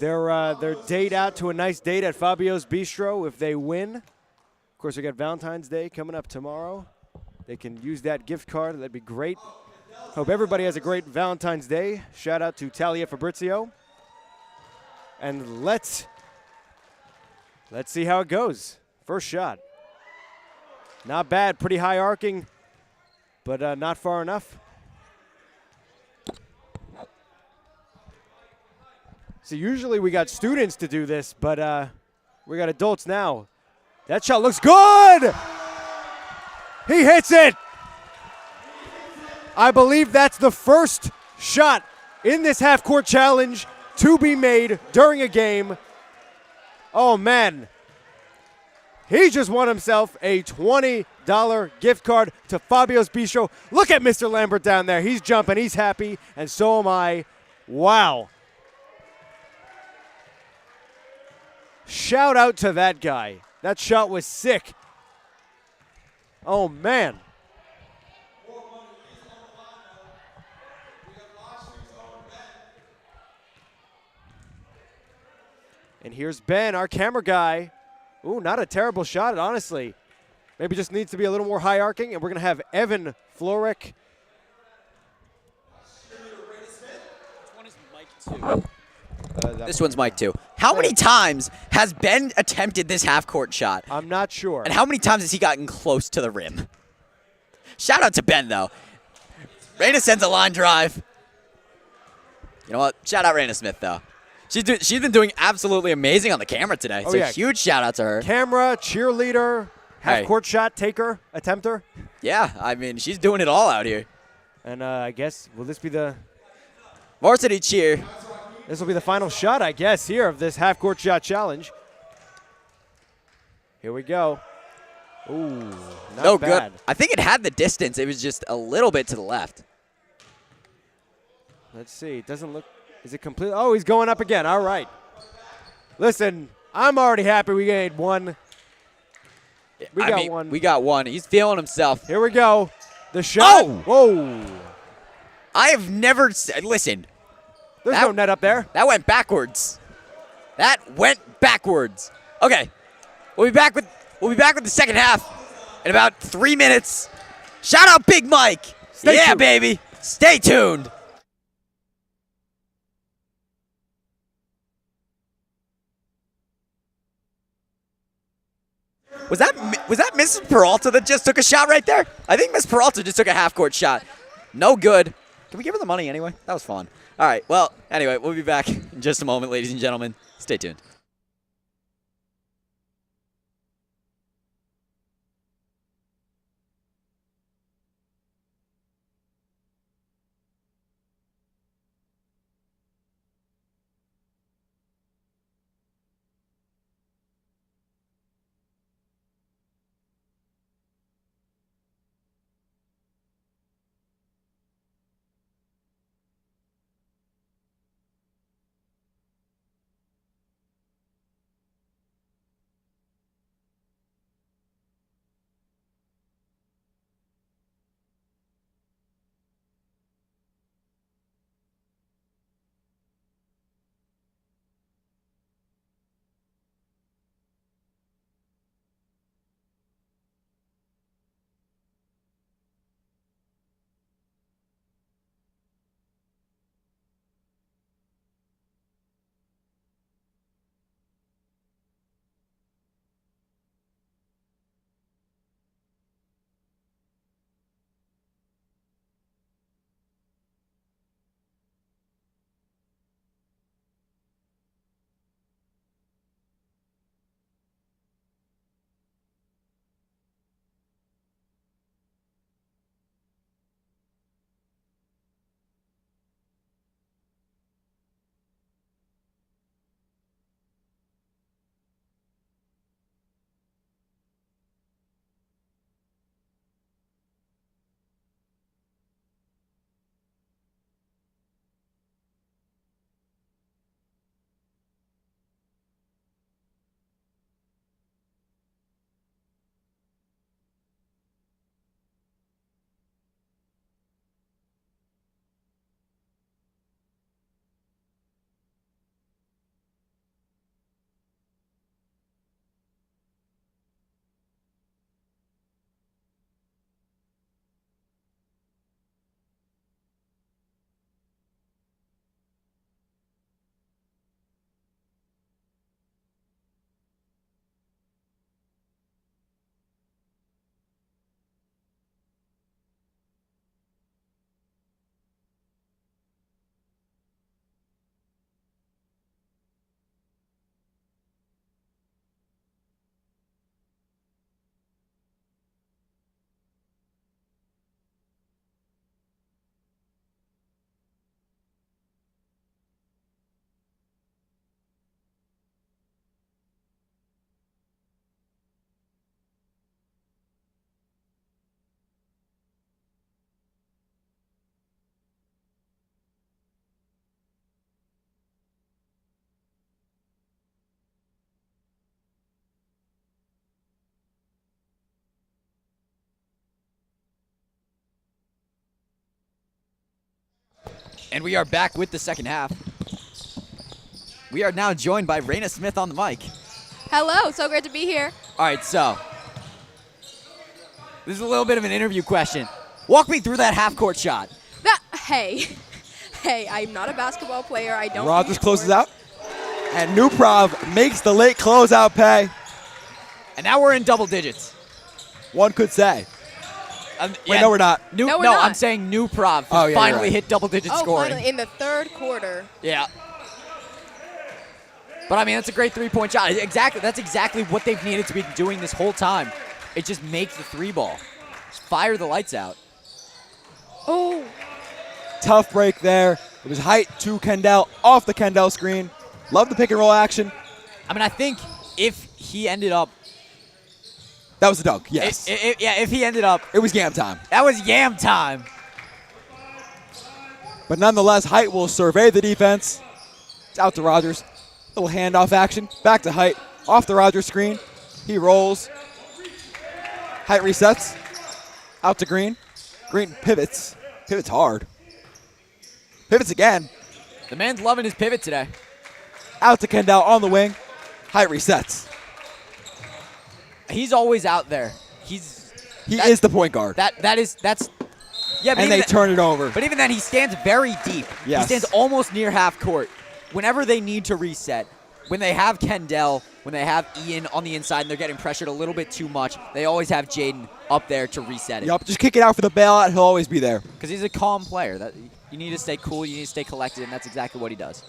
their date out to a nice date at Fabio's Bistro if they win. Of course, we got Valentine's Day coming up tomorrow. They can use that gift card. That'd be great. Hope everybody has a great Valentine's Day. Shout out to Talia Fabrizio. And let's see how it goes. First shot. Not bad, pretty high arcing. but not far enough. So usually we got students to do this, but we got adults now. That shot looks good! He hits it! I believe that's the first shot in this half-court challenge to be made during a game. Oh, man. He just won himself a $20 gift card to Fabio's Bistro. Look at Mr. Lambert down there. He's jumping. He's happy, and so am I. Wow. Shout out to that guy. That shot was sick. Oh, man. And here's Ben, our camera guy. Ooh, not a terrible shot, honestly. Maybe just needs to be a little more high arcing, and we're going to have Evan Florek. This one's Mike too. How many times has Ben attempted this half-court shot? I'm not sure. And how many times has he gotten close to the rim? Shout out to Ben, though. Raina sends a line drive. You know what? Shout out Raina Smith, though. She's been doing absolutely amazing on the camera today. Oh, So yeah. huge shout out to her. Camera, cheerleader, half-court shot taker, attempter. Yeah, I mean, she's doing it all out here. And I guess, will this be the... Varsity cheer. This will be the final shot, I guess, here of this half-court shot challenge. Here we go. Ooh, not bad. Good. I think it had the distance. It was just a little bit to the left. Let's see. It doesn't look... Is it complete? Oh, he's going up again. All right. Listen, I'm already happy we made one. We got one. We got one. He's feeling himself. Here we go. The shot. Oh! Whoa. I have never... Listen. There's no net up there. That went backwards. That went backwards. Okay. We'll be back with the second half in about 3 minutes. Shout out Big Mike. Stay yeah, tuned. baby. Stay tuned. Was that Mrs. Peralta that just took a shot right there? I think Miss Peralta just took a half-court shot. No good. Can we give her the money anyway? That was fun. All right. Well, anyway, we'll be back in just a moment, ladies and gentlemen. Stay tuned. And we are back with the second half. We are now joined by Raina Smith on the mic. Hello, so great to be here. All right, so this is a little bit of an interview question. Walk me through that half-court shot. Hey, I'm not a basketball player. I don't. Rogers closes out. And New Prov makes the late closeout pay. And now we're in double digits. One could say. Wait, no, we're not. No, we're not. I'm saying New Prov Oh, yeah, finally you're right. hit double-digit scoring. Finally, in the third quarter. Yeah. But, I mean, that's a great three-point shot. Exactly. That's exactly what they've needed to be doing this whole time. It just makes the three ball. Just fire the lights out. Oh. Tough break there. It was Height to Kendall, off the Kendall screen. Love the pick-and-roll action. I mean, I think if he ended up... That was a dunk, yes. If he ended up... It was yam time. That was yam time. But nonetheless, Height will survey the defense. It's out to Rogers. Little handoff action. Back to Height. Off the Rogers screen. He rolls. Height resets. Out to Green. Green pivots. Pivots hard. Pivots again. The man's loving his pivot today. Out to Kendall on the wing. Height resets. He's always out there. He is the point guard. That's yeah. But And they turn it over. But even then, he stands very deep. Yes. He stands almost near half court. Whenever they need to reset, when they have Kendall, when they have Ian on the inside and they're getting pressured a little bit too much, they always have Jaden up there to reset it. Yup, just kick it out for the bailout. He'll always be there. Because he's a calm player. You need to stay cool. You need to stay collected, and that's exactly what he does.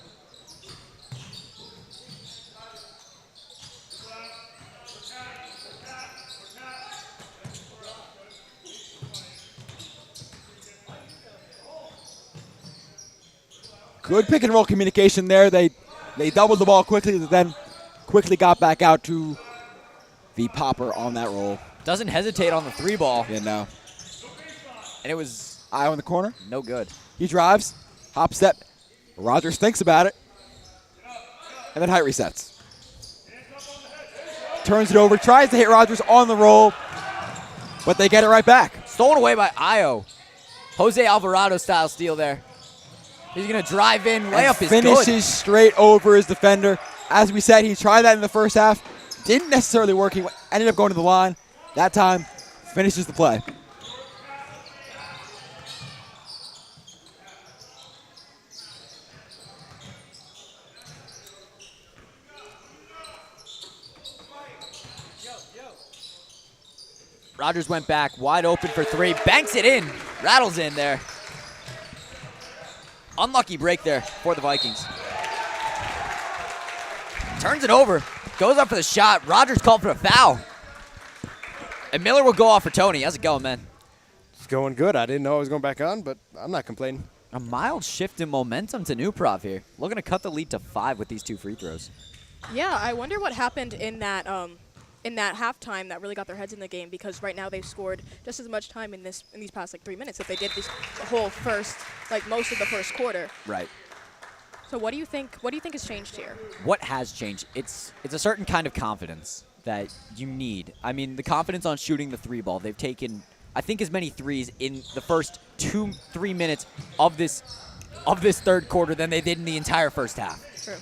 Good pick and roll communication there. They doubled the ball quickly, then quickly got back out to the popper on that roll. Doesn't hesitate on the three ball. Yeah, no. And it was Eye on the corner. no good. He drives, hop step. Rogers thinks about it. And then Height resets. Turns it over, tries to hit Rogers on the roll, but they get it right back. Stolen away by Io. Jose Alvarado style steal there. He's going to drive in. Layup is good. Finishes straight over his defender. As we said, he tried that in the first half. Didn't necessarily work. He ended up going to the line. That time, finishes the play. Rogers went back, wide open for three. Banks it in. Rattles in there. Unlucky break there for the Vikings. Turns it over. Goes up for the shot. Rogers called for a foul. And Miller will go off for Tony. How's it going, man? It's going good. I didn't know I was going back on, but I'm not complaining. A mild shift in momentum to New Prov here. Looking to cut the lead to 5 with these 2 free throws. Yeah, I wonder what happened in that halftime that really got their heads in the game, because right now they've scored just as much time in these past 3 minutes that they did this whole first, most of the first quarter. Right. So what do you think has changed here? What has changed? It's a certain kind of confidence that you need. I mean, the confidence on shooting the 3 ball. They've taken, I think, as many threes in the first 2-3 minutes of this third quarter than they did in the entire first half. True.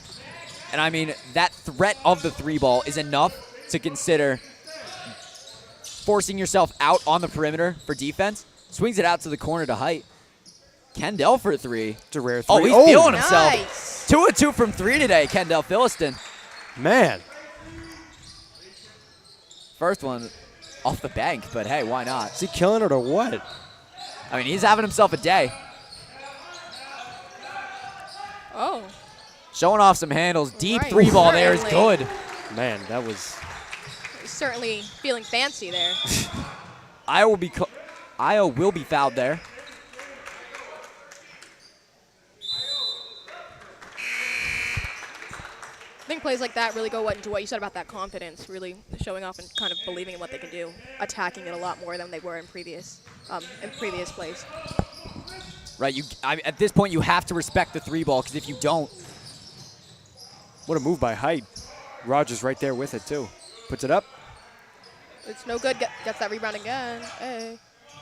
And I mean, that threat of the 3 ball is enough to consider forcing yourself out on the perimeter for defense. Swings it out to the corner to Height. Kendall for 3. It's a rare 3. Oh, he's feeling himself. Nice. 2 of 2 from 3 today, Kendall Philliston. Man. First one off the bank, but hey, why not? Is he killing it or what? I mean, he's having himself a day. Oh. Showing off some handles. Deep Right. 3 ball there is Certainly. good. Man, that was... Certainly feeling fancy there. Io will be fouled there. I think plays like that really go into what you said about that confidence, really showing off and kind of believing in what they can do, attacking it a lot more than they were in previous plays. Right. At this point, you have to respect the 3 ball, because if you don't, What a move by Height. Rogers right there with it, too. Puts it up. It's no good. Gets that rebound again. Hey.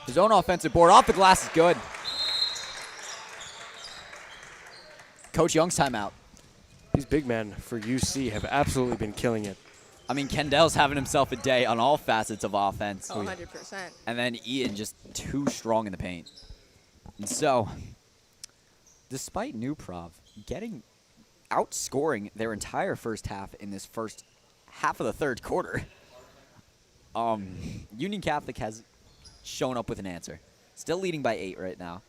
his own offensive board off the glass is good. Coach Young's timeout. These big men for UC have absolutely been killing it. I mean, Kendall's having himself a day on all facets of offense. Oh, 100%. And then Ian just too strong in the paint. And so, despite New Prov outscoring their entire first half in this first half of the third quarter, Union Catholic has shown up with an answer. Still leading by 8 right now.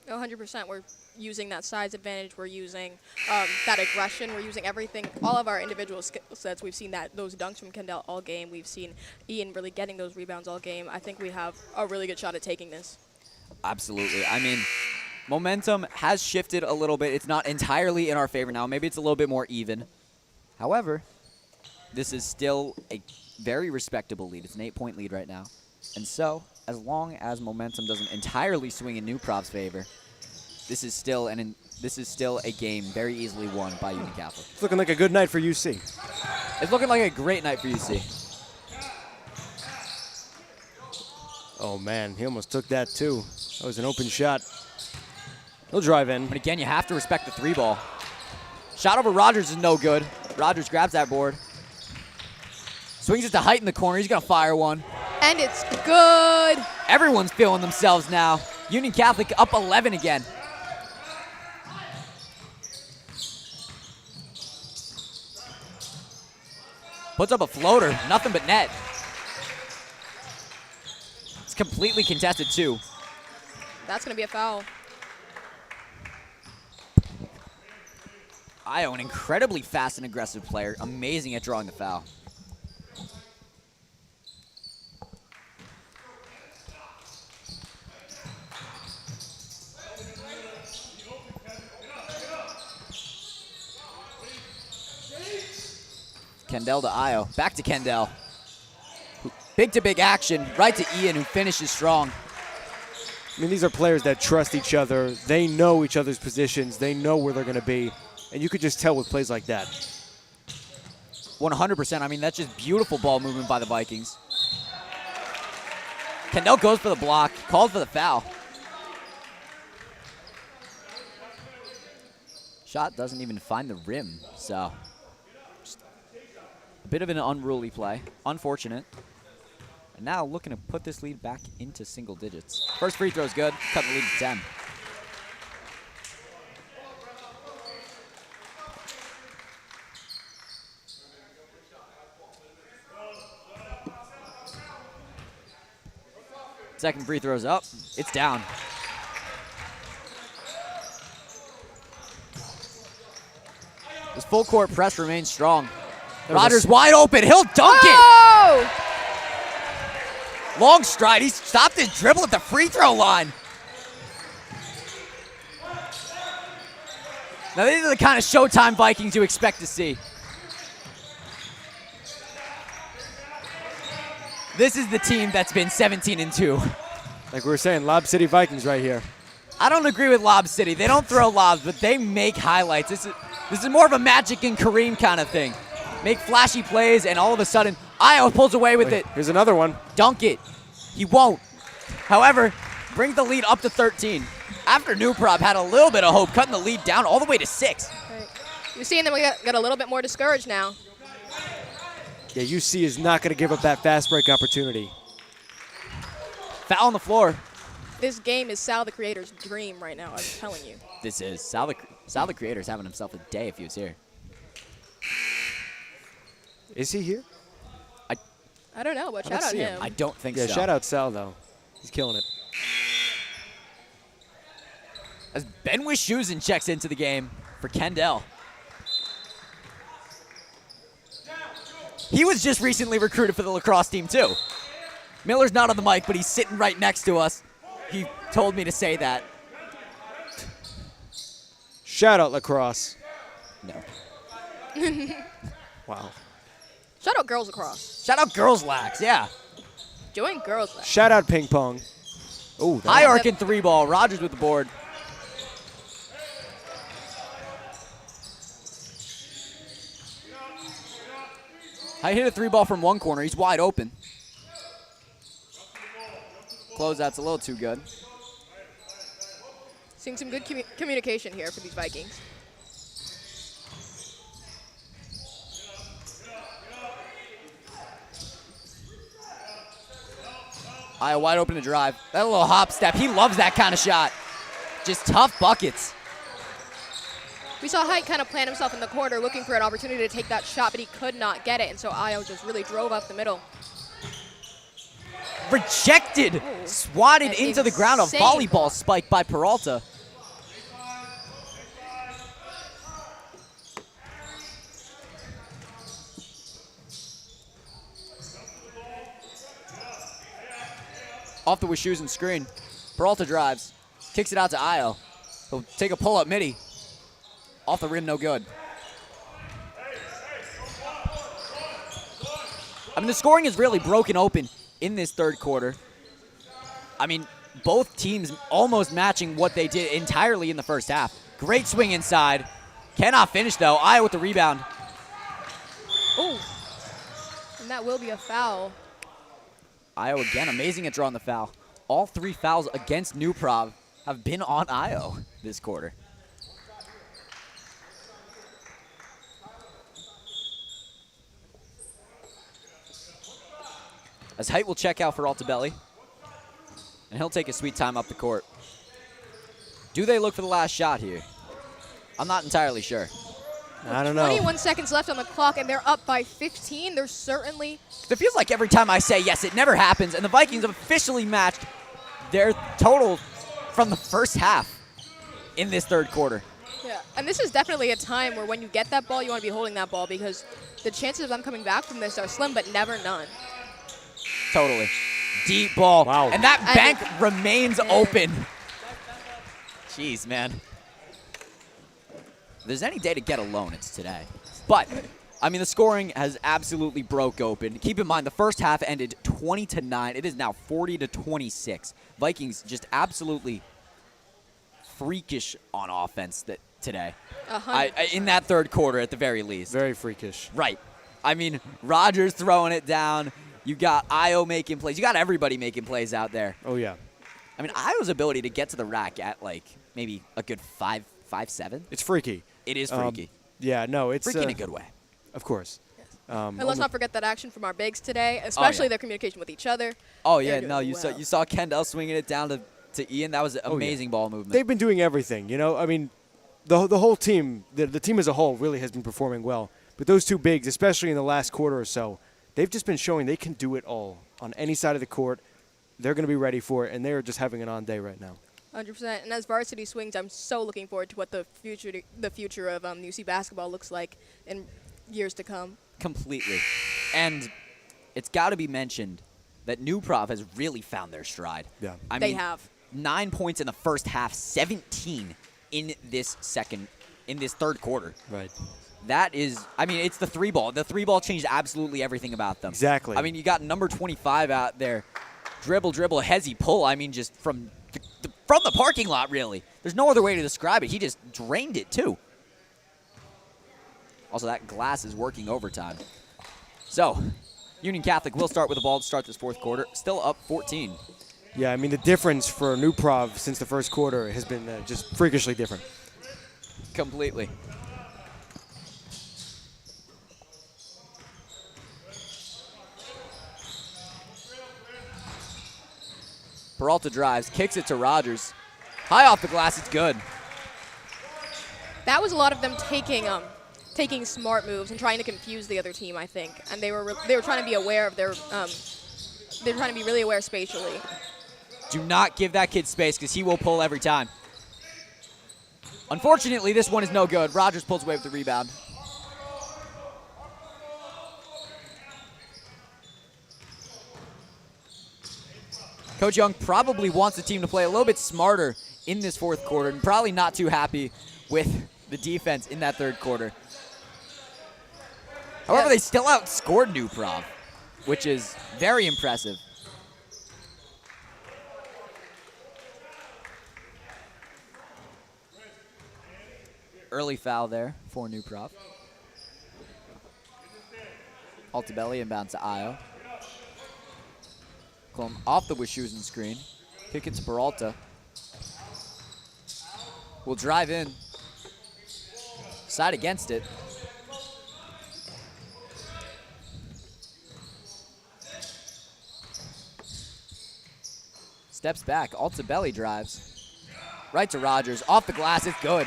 100%. We're using that size advantage. We're using that aggression. We're using everything, all of our individual skill sets. We've seen those dunks from Kendall all game. We've seen Ian really getting those rebounds all game. I think we have a really good shot at taking this. Absolutely. I mean, momentum has shifted a little bit. It's not entirely in our favor now. Maybe it's a little bit more even. However, this is still a very respectable lead. It's an 8-point lead right now. And so, as long as momentum doesn't entirely swing in New Prov's favor, this is still a game very easily won by Union Catholic. It's looking like a good night for UC. It's looking like a great night for UC. Oh, man, he almost took that, too. That was an open shot. He'll drive in. But again, you have to respect the 3-ball. Shot over Rogers is no good. Rogers grabs that board. Swings it to Height in the corner. He's going to fire one. And it's good. Everyone's feeling themselves now. Union Catholic up 11 again. Puts up a floater. Nothing but net. It's completely contested, too. That's going to be a foul. Io, an incredibly fast and aggressive player. Amazing at drawing the foul. Kendall to Io. Back to Kendall. Big to big action. Right to Ian, who finishes strong. I mean, these are players that trust each other. They know each other's positions. They know where they're going to be. And you could just tell with plays like that. 100%. I mean, that's just beautiful ball movement by the Vikings. Kendall goes for the block. Called for the foul. Shot doesn't even find the rim. So, just a bit of an unruly play. Unfortunate. And now looking to put this lead back into single digits. First free throw is good. Cut the lead to 10. Second free throw's up. It's down. This full court press remains strong. Rogers wide open. He'll dunk it. Long stride. He stopped his dribble at the free throw line. Now these are the kind of Showtime Vikings you expect to see. This is the team that's been 17-2. Like we were saying, Lob City Vikings right here. I don't agree with Lob City. They don't throw lobs, but they make highlights. This is more of a Magic and Kareem kind of thing. Make flashy plays, and all of a sudden, Io pulls away with it. Here's another one. Dunk it. He won't. However, brings the lead up to 13. After New Prov had a little bit of hope, cutting the lead down all the way to 6. Right. You're seeing them get a little bit more discouraged now. Yeah, UC is not going to give up that fast break opportunity. Foul on the floor. This game is Sal the Creator's dream right now, I'm telling you. This is. Sal the Creator's having himself a day if he was here. Is he here? I don't know, but don't shout out see him. him. I don't think Yeah, so. shout out Sal, though. He's killing it. As Ben Wischusen checks into the game for Kendall. He was just recently recruited for the lacrosse team, too. Miller's not on the mic, but he's sitting right next to us. He told me to say that. Shout out lacrosse. No. Wow. Shout out Girls Across. Shout out Girls Lax, yeah. Join Girls Lax. Shout out ping pong. Oh, High arc and 3-ball. Rogers with the board. I hit a 3-ball from one corner. He's wide open. Closeout's a little too good. Seeing some good communication here for these Vikings. Io wide open to drive. That little hop step. He loves that kind of shot. Just tough buckets. We saw Height kind of plant himself in the corner looking for an opportunity to take that shot, but he could not get it, and so Io just really drove up the middle. Rejected. Swatted into the ground. A volleyball spike by Peralta. Off the Wischusen screen. Peralta drives. Kicks it out to Io. He'll take a pull-up midi. Off the rim, no good. I mean, the scoring is really broken open in this third quarter. I mean, both teams almost matching what they did entirely in the first half. Great swing inside. Cannot finish, though. Io with the rebound. Oh, and that will be a foul. Io again, amazing at drawing the foul. All 3 fouls against New Prov have been on Io this quarter. As Height will check out for Altabelli, and he'll take a sweet time up the court. Do they look for the last shot here? I'm not entirely sure. I don't know. 21 seconds left on the clock, and they're up by 15. They're certainly... It feels like every time I say yes, it never happens, and the Vikings have officially matched their total from the first half in this third quarter. Yeah, and this is definitely a time where when you get that ball, you want to be holding that ball because the chances of them coming back from this are slim, but never none. Totally. Deep ball. Wow. And that bank remains open. Jeez, man. If there's any day to get a loan, it's today. But, I mean, the scoring has absolutely broke open. Keep in mind, the first half ended 20-9. It is now 40-26. Vikings just absolutely freakish on offense today. In that third quarter, at the very least. Very freakish. Right. I mean, Rogers throwing it down. You got Io making plays. You got everybody making plays out there. Oh, yeah. I mean, Io's ability to get to the rack at, like, maybe a good 5'7". It's freaky. It is freaky. Yeah, no, it's... Freaky in a good way. Of course. And let's not forget that action from our bigs today, especially their communication with each other. Oh, yeah, no, you saw Kendall swinging it down to Ian. That was amazing ball movement. They've been doing everything, you know? I mean, the whole team, the team as a whole really has been performing well. But those two bigs, especially in the last quarter or so, they've just been showing they can do it all on any side of the court. They're going to be ready for it, and they're just having an on day right now. 100%. And as varsity swings, I'm so looking forward to what the future of UC basketball looks like in years to come. Completely. And it's got to be mentioned that New Prov has really found their stride. Yeah. They have. 9 points in the first half, 17 in this third quarter. Right. That is, I mean, it's the 3-ball. The 3-ball changed absolutely everything about them. Exactly. I mean, you got number 25 out there. Dribble, hezzy pull. I mean, just from the parking lot, really. There's no other way to describe it. He just drained it, too. Also, that glass is working overtime. So, Union Catholic will start with the ball to start this fourth quarter. Still up 14. Yeah, I mean, the difference for New Prov since the first quarter has been just freakishly different. Completely. Peralta drives, kicks it to Rogers. High off the glass, it's good. That was a lot of them taking smart moves and trying to confuse the other team, I think. And they were trying to be aware of their they were trying to be really aware spatially. Do not give that kid space because he will pull every time. Unfortunately, this one is no good. Rogers pulls away with the rebound. Coach Young probably wants the team to play a little bit smarter in this fourth quarter and probably not too happy with the defense in that third quarter. However, they still outscored New Prov, which is very impressive. Early foul there for New Prov. Altabelli inbound to Io. Klum off the Wischusen screen. Kick it to Peralta. Will drive in. Side against it. steps back. Altabelli drives. Right to Rogers. Off the glass. It's good.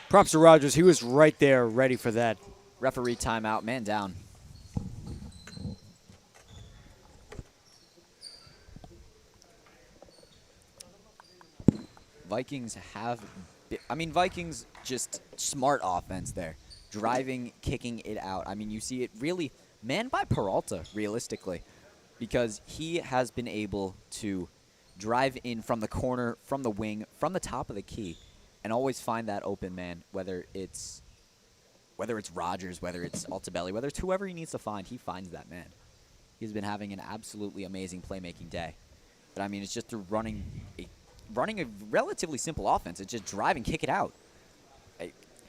Props to Rogers. He was right there ready for that. Referee timeout. Man down. Vikings have, Vikings just smart offense there. Driving, kicking it out. I mean, you see it really manned by Peralta, realistically, because he has been able to drive in from the corner, from the wing, from the top of the key, and always find that open man, whether it's Rogers, whether it's Altabelli, whether it's whoever he needs to find, he finds that man. He's been having an absolutely amazing playmaking day. But, I mean, it's just through running a relatively simple offense. It's just drive and kick it out.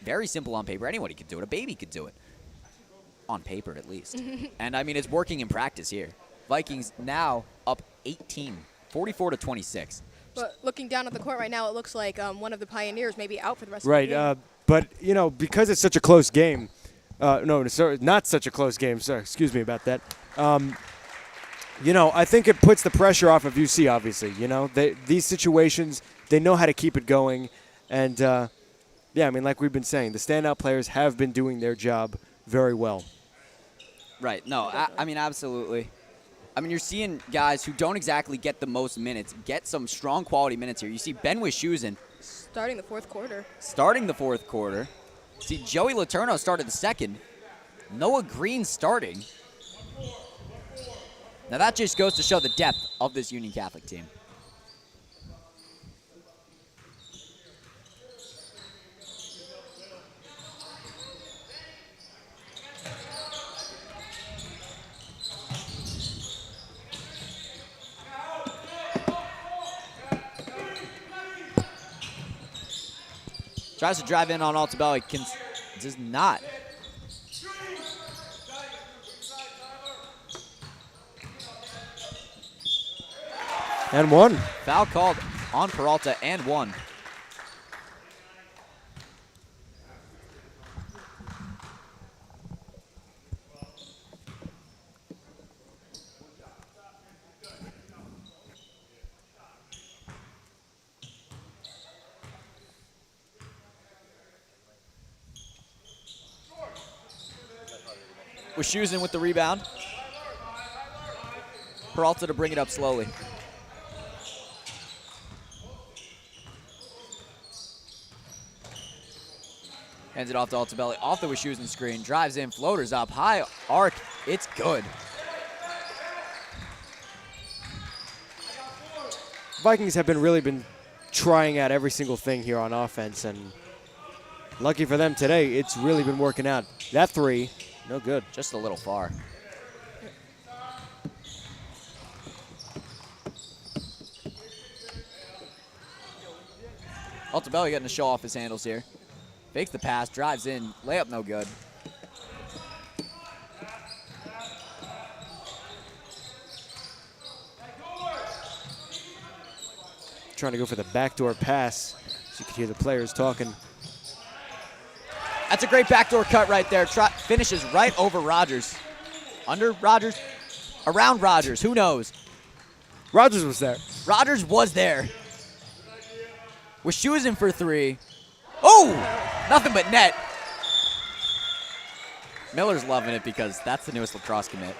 Very simple on paper. Anybody could do it. A baby could do it. On paper, at least. And, I mean, it's working in practice here. Vikings now up 18, 44-26. But looking down at the court right now, it looks like one of the Pioneers may be out for the rest of the game. Right, but, you know, because it's such a close game, no, sorry, not such a close game, sorry, excuse me about that. You know, I think it puts the pressure off of UC, obviously. You know, these situations, they know how to keep it going. And, yeah, I mean, like we've been saying, the standout players have been doing their job very well. Right. No, I mean, absolutely. I mean, you're seeing guys who don't exactly get the most minutes get some strong quality minutes here. You see Ben Wischusen starting the fourth quarter. See, Joey Letourneau started the second. Noah Green starting. Now, that just goes to show the depth of this Union Catholic team. Tries to drive in on Altabelli. Does not. And one. Foul called on Peralta and one. Wischusen with the rebound. Peralta to bring it up slowly. Hands it off to Altabelli, off the Wischusen screen, drives in, floaters up, high arc, it's good. Vikings have really been trying out every single thing here on offense, and lucky for them today, it's really been working out. That three, no good. Just a little far. Altabelli getting to show off his handles here. Fakes the pass, drives in, layup no good. Trying to go for the backdoor pass, so you can hear the players talking. That's a great backdoor cut right there. Finishes right over Rogers. Under Rogers? Around Rogers, who knows? Rogers was there. Rogers was there. Wischusen for three. Oh! Nothing but net. Miller's loving it because that's the newest lacrosse commit.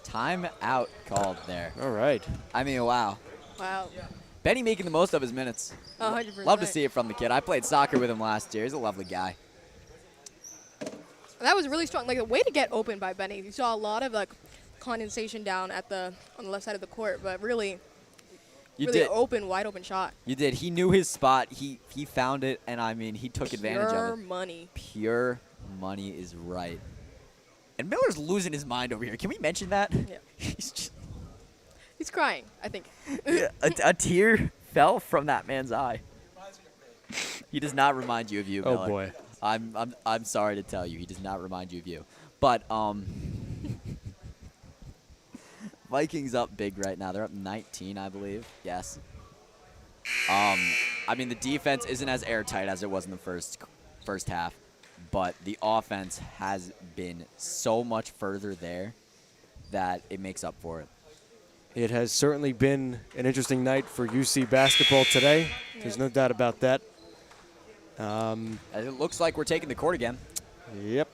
Timeout called there. All right. I mean, wow. Wow. Benny making the most of his minutes. 100%. Love to see it from the kid. I played soccer with him last year. He's a lovely guy. That was really strong. Like, the way to get open by Benny. You saw a lot of, like, condensation down on the left side of the court, but really wide open shot. You did. He knew his spot. He found it, and, I mean, he took advantage of it. Pure money. Pure money is right. And Miller's losing his mind over here. Can we mention that? Yeah. He's crying, I think. a tear fell from that man's eye. He does not remind you of you, Miller. Oh boy. I'm sorry to tell you, he does not remind you of you. But Vikings up big right now. They're up 19, I believe. Yes. I mean, the defense isn't as airtight as it was in the first half, but the offense has been so much further there that it makes up for it. It has certainly been an interesting night for UC basketball today. There's no doubt about that. It looks like we're taking the court again. Yep.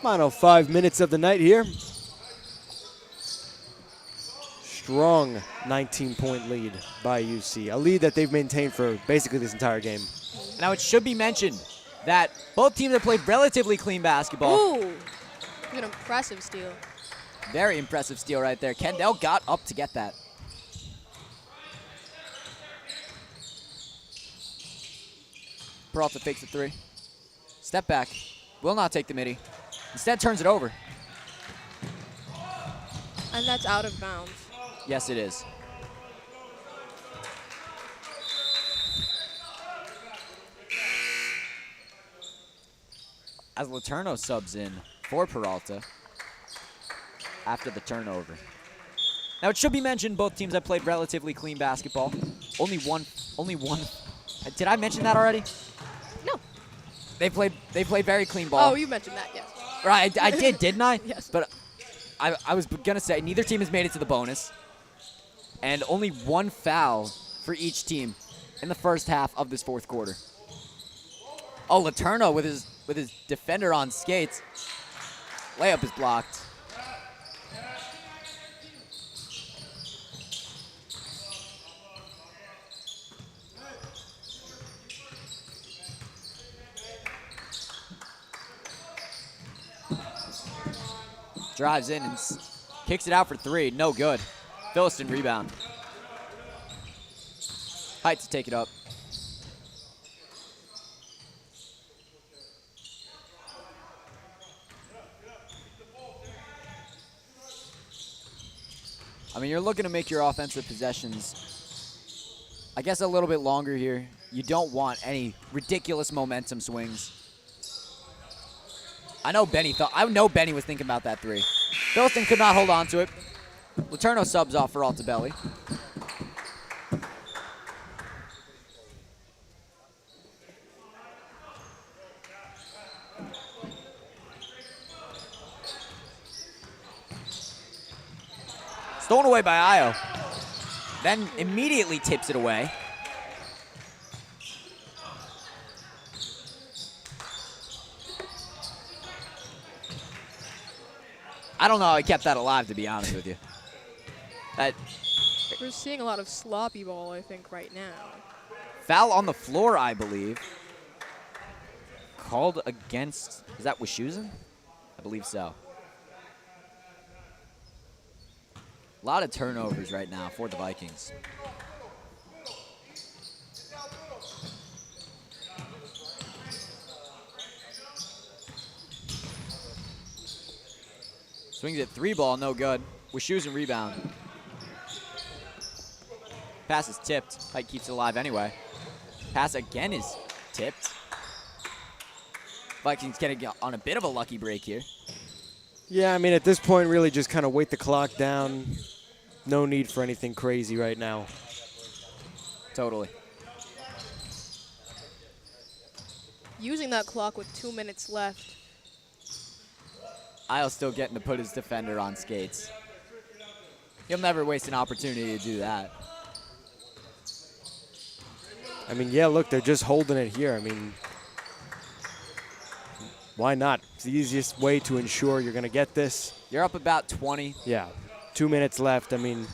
Final 5 minutes of the night here. Strong 19-point lead by UC, a lead that they've maintained for basically this entire game. Now, it should be mentioned that both teams have played relatively clean basketball. Ooh, an impressive steal. Very impressive steal right there. Kendall got up to get that. Peralta fakes the three. Step back. Will not take the midi. Instead turns it over. And that's out of bounds. Yes, it is. As Laterno subs in for Peralta after the turnover. Now, it should be mentioned both teams have played relatively clean basketball. Only one. Did I mention that already? No. They played very clean ball. Oh, you mentioned that, yes. Right, I did, didn't I? Yes. But I was going to say neither team has made it to the bonus. And only one foul for each team in the first half of this fourth quarter. Oh, Laterno with his defender on skates. Layup is blocked. Drives in and kicks it out for three. No good. Philistine rebound. Height to take it up. I mean, you're looking to make your offensive possessions, I guess, a little bit longer here. You don't want any ridiculous momentum swings. I know Benny was thinking about that three. Philistine could not hold on to it. Laterno subs off for Altabelli. Stolen away by Io. Then immediately tips it away. I don't know how I kept that alive, to be honest with you. We're seeing a lot of sloppy ball, I think, right now. Foul on the floor, I believe. Called against, is that Wischusen? I believe so. A lot of turnovers right now for the Vikings. Swings it, three ball, no good. Wischusen rebound. Pass is tipped. Height keeps it alive anyway. Pass again is tipped. Vikings getting on a bit of a lucky break here. Yeah, I mean, at this point, really just kind of wait the clock down. No need for anything crazy right now. Totally. Using that clock with 2 minutes left. Isle's still getting to put his defender on skates. He'll never waste an opportunity to do that. I mean, yeah, look, they're just holding it here. I mean, why not? It's the easiest way to ensure you're going to get this. You're up about 20. Yeah, 2 minutes left. I mean,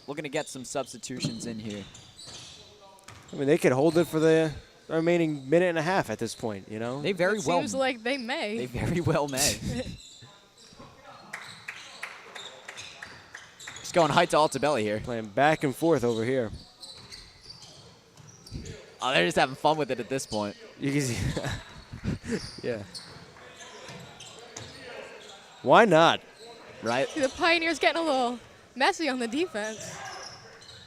looking to get some substitutions in here. I mean, they could hold it for the remaining minute and a half at this point, you know? They very It well seems like they may. They very well may. Just going height to Altabelli here. Playing back and forth over here. Oh, they're just having fun with it at this point. You can see. Yeah. Why not? Right? The Pioneers getting a little messy on the defense.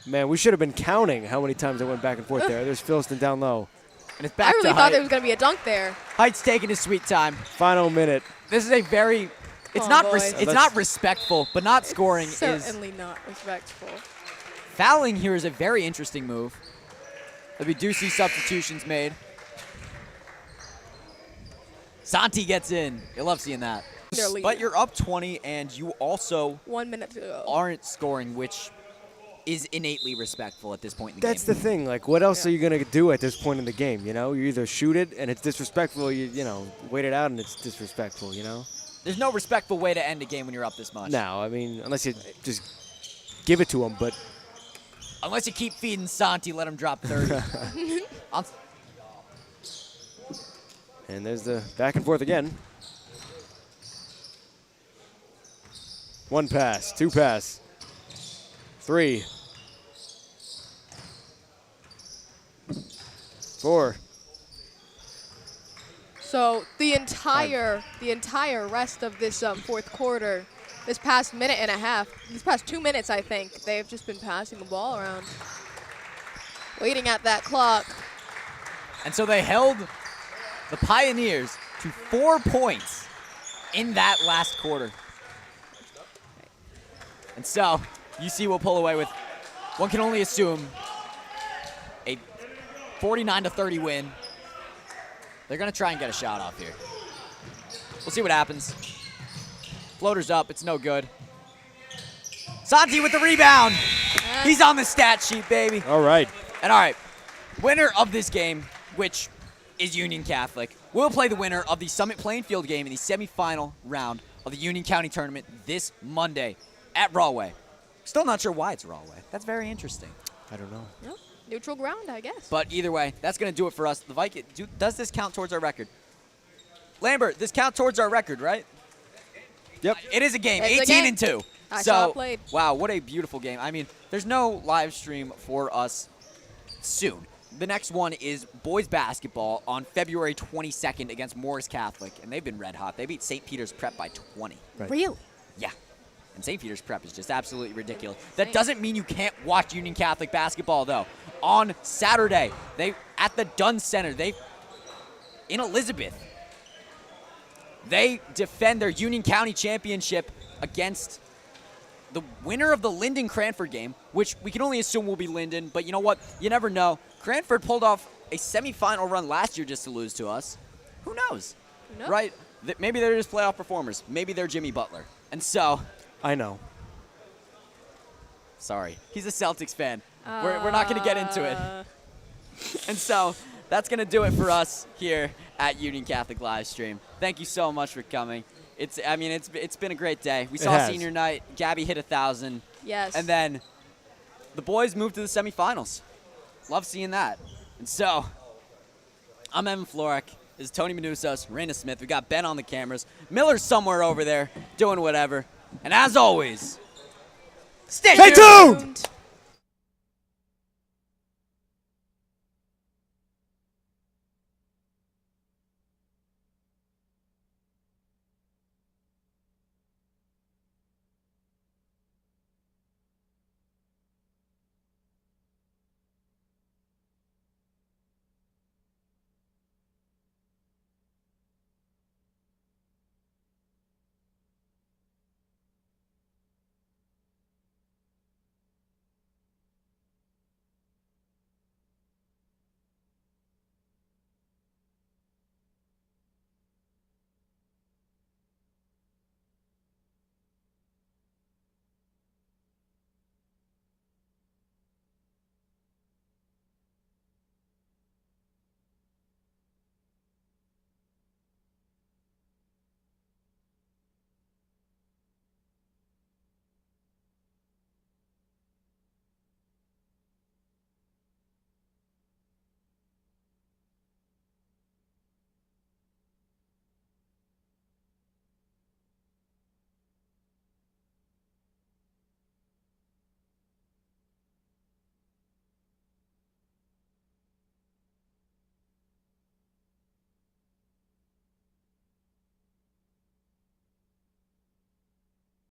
Man, we should have been counting how many times I went back and forth there. There's Philistine down low. And it's back I really to thought Height. there was going to be a dunk there. Height's taking his sweet time. Final minute. This is a very, it's Oh, not boy. it's not respectful, but not scoring is. Certainly not respectful. Fouling here is a very interesting move. But we do see substitutions made. Santi gets in. You love seeing that. They're leading. But you're up 20, and you also 1 minute to go. aren't scoring, which is innately respectful at this point in the That's game. the thing. Like, what else are you going to do at this point in the game, you know? You either shoot it, and it's disrespectful, you know, wait it out, and it's disrespectful, you know? There's no respectful way to end a game when you're up this much. No, I mean, unless you just give it to them, but Unless you keep feeding Santi, let him drop 30. and there's the back and forth again. 1 pass, 2 pass, 3, 4. So the entire rest of this fourth quarter, this past minute and a half, these past 2 minutes, I think, they've just been passing the ball around, waiting at that clock. And so they held the Pioneers to 4 points in that last quarter. And so UC will pull away with, one can only assume, a 49-30 win. They're going to try and get a shot off here. We'll see what happens. Floater's up. It's no good. Santi with the rebound. He's on the stat sheet, baby. All right. And all right, winner of this game, which is Union Catholic, will play the winner of the Summit Plainfield game in the semifinal round of the Union County Tournament this Monday at Rawway. Still not sure why it's Rawway. That's very interesting. I don't know. Yep. Neutral ground, I guess. But either way, that's going to do it for us. The Vikings, does this count towards our record? Lambert, this count towards our record, right? Yep. It is a game, It's a 18-2. game. I saw it played. Wow, what a beautiful game. I mean, there's no live stream for us soon. The next one is boys basketball on February 22nd against Morris Catholic, and they've been red hot. They beat St. Peter's Prep by 20. Right. Really? Yeah. And St. Peter's Prep is just absolutely ridiculous. That doesn't mean you can't watch Union Catholic basketball, though. On Saturday, at the Dunn Center, in Elizabeth, they defend their Union County championship against the winner of the Linden-Cranford game, which we can only assume will be Linden, but you know what? You never know. Cranford pulled off a semifinal run last year just to lose to us. Who knows? No. Right? Maybe they're just playoff performers. Maybe they're Jimmy Butler. And so, I know. sorry, he's a Celtics fan. We're not going to get into it. And so, that's going to do it for us here at Union Catholic Livestream. Thank you so much for coming. It's been a great day. We saw senior night. Gabby hit 1,000. Yes. And then the boys moved to the semifinals. Love seeing that. And so, I'm Evan Florek. This is Tony Manusos, Raina Smith. We got Ben on the cameras. Miller's somewhere over there doing whatever. And as always, stay tuned!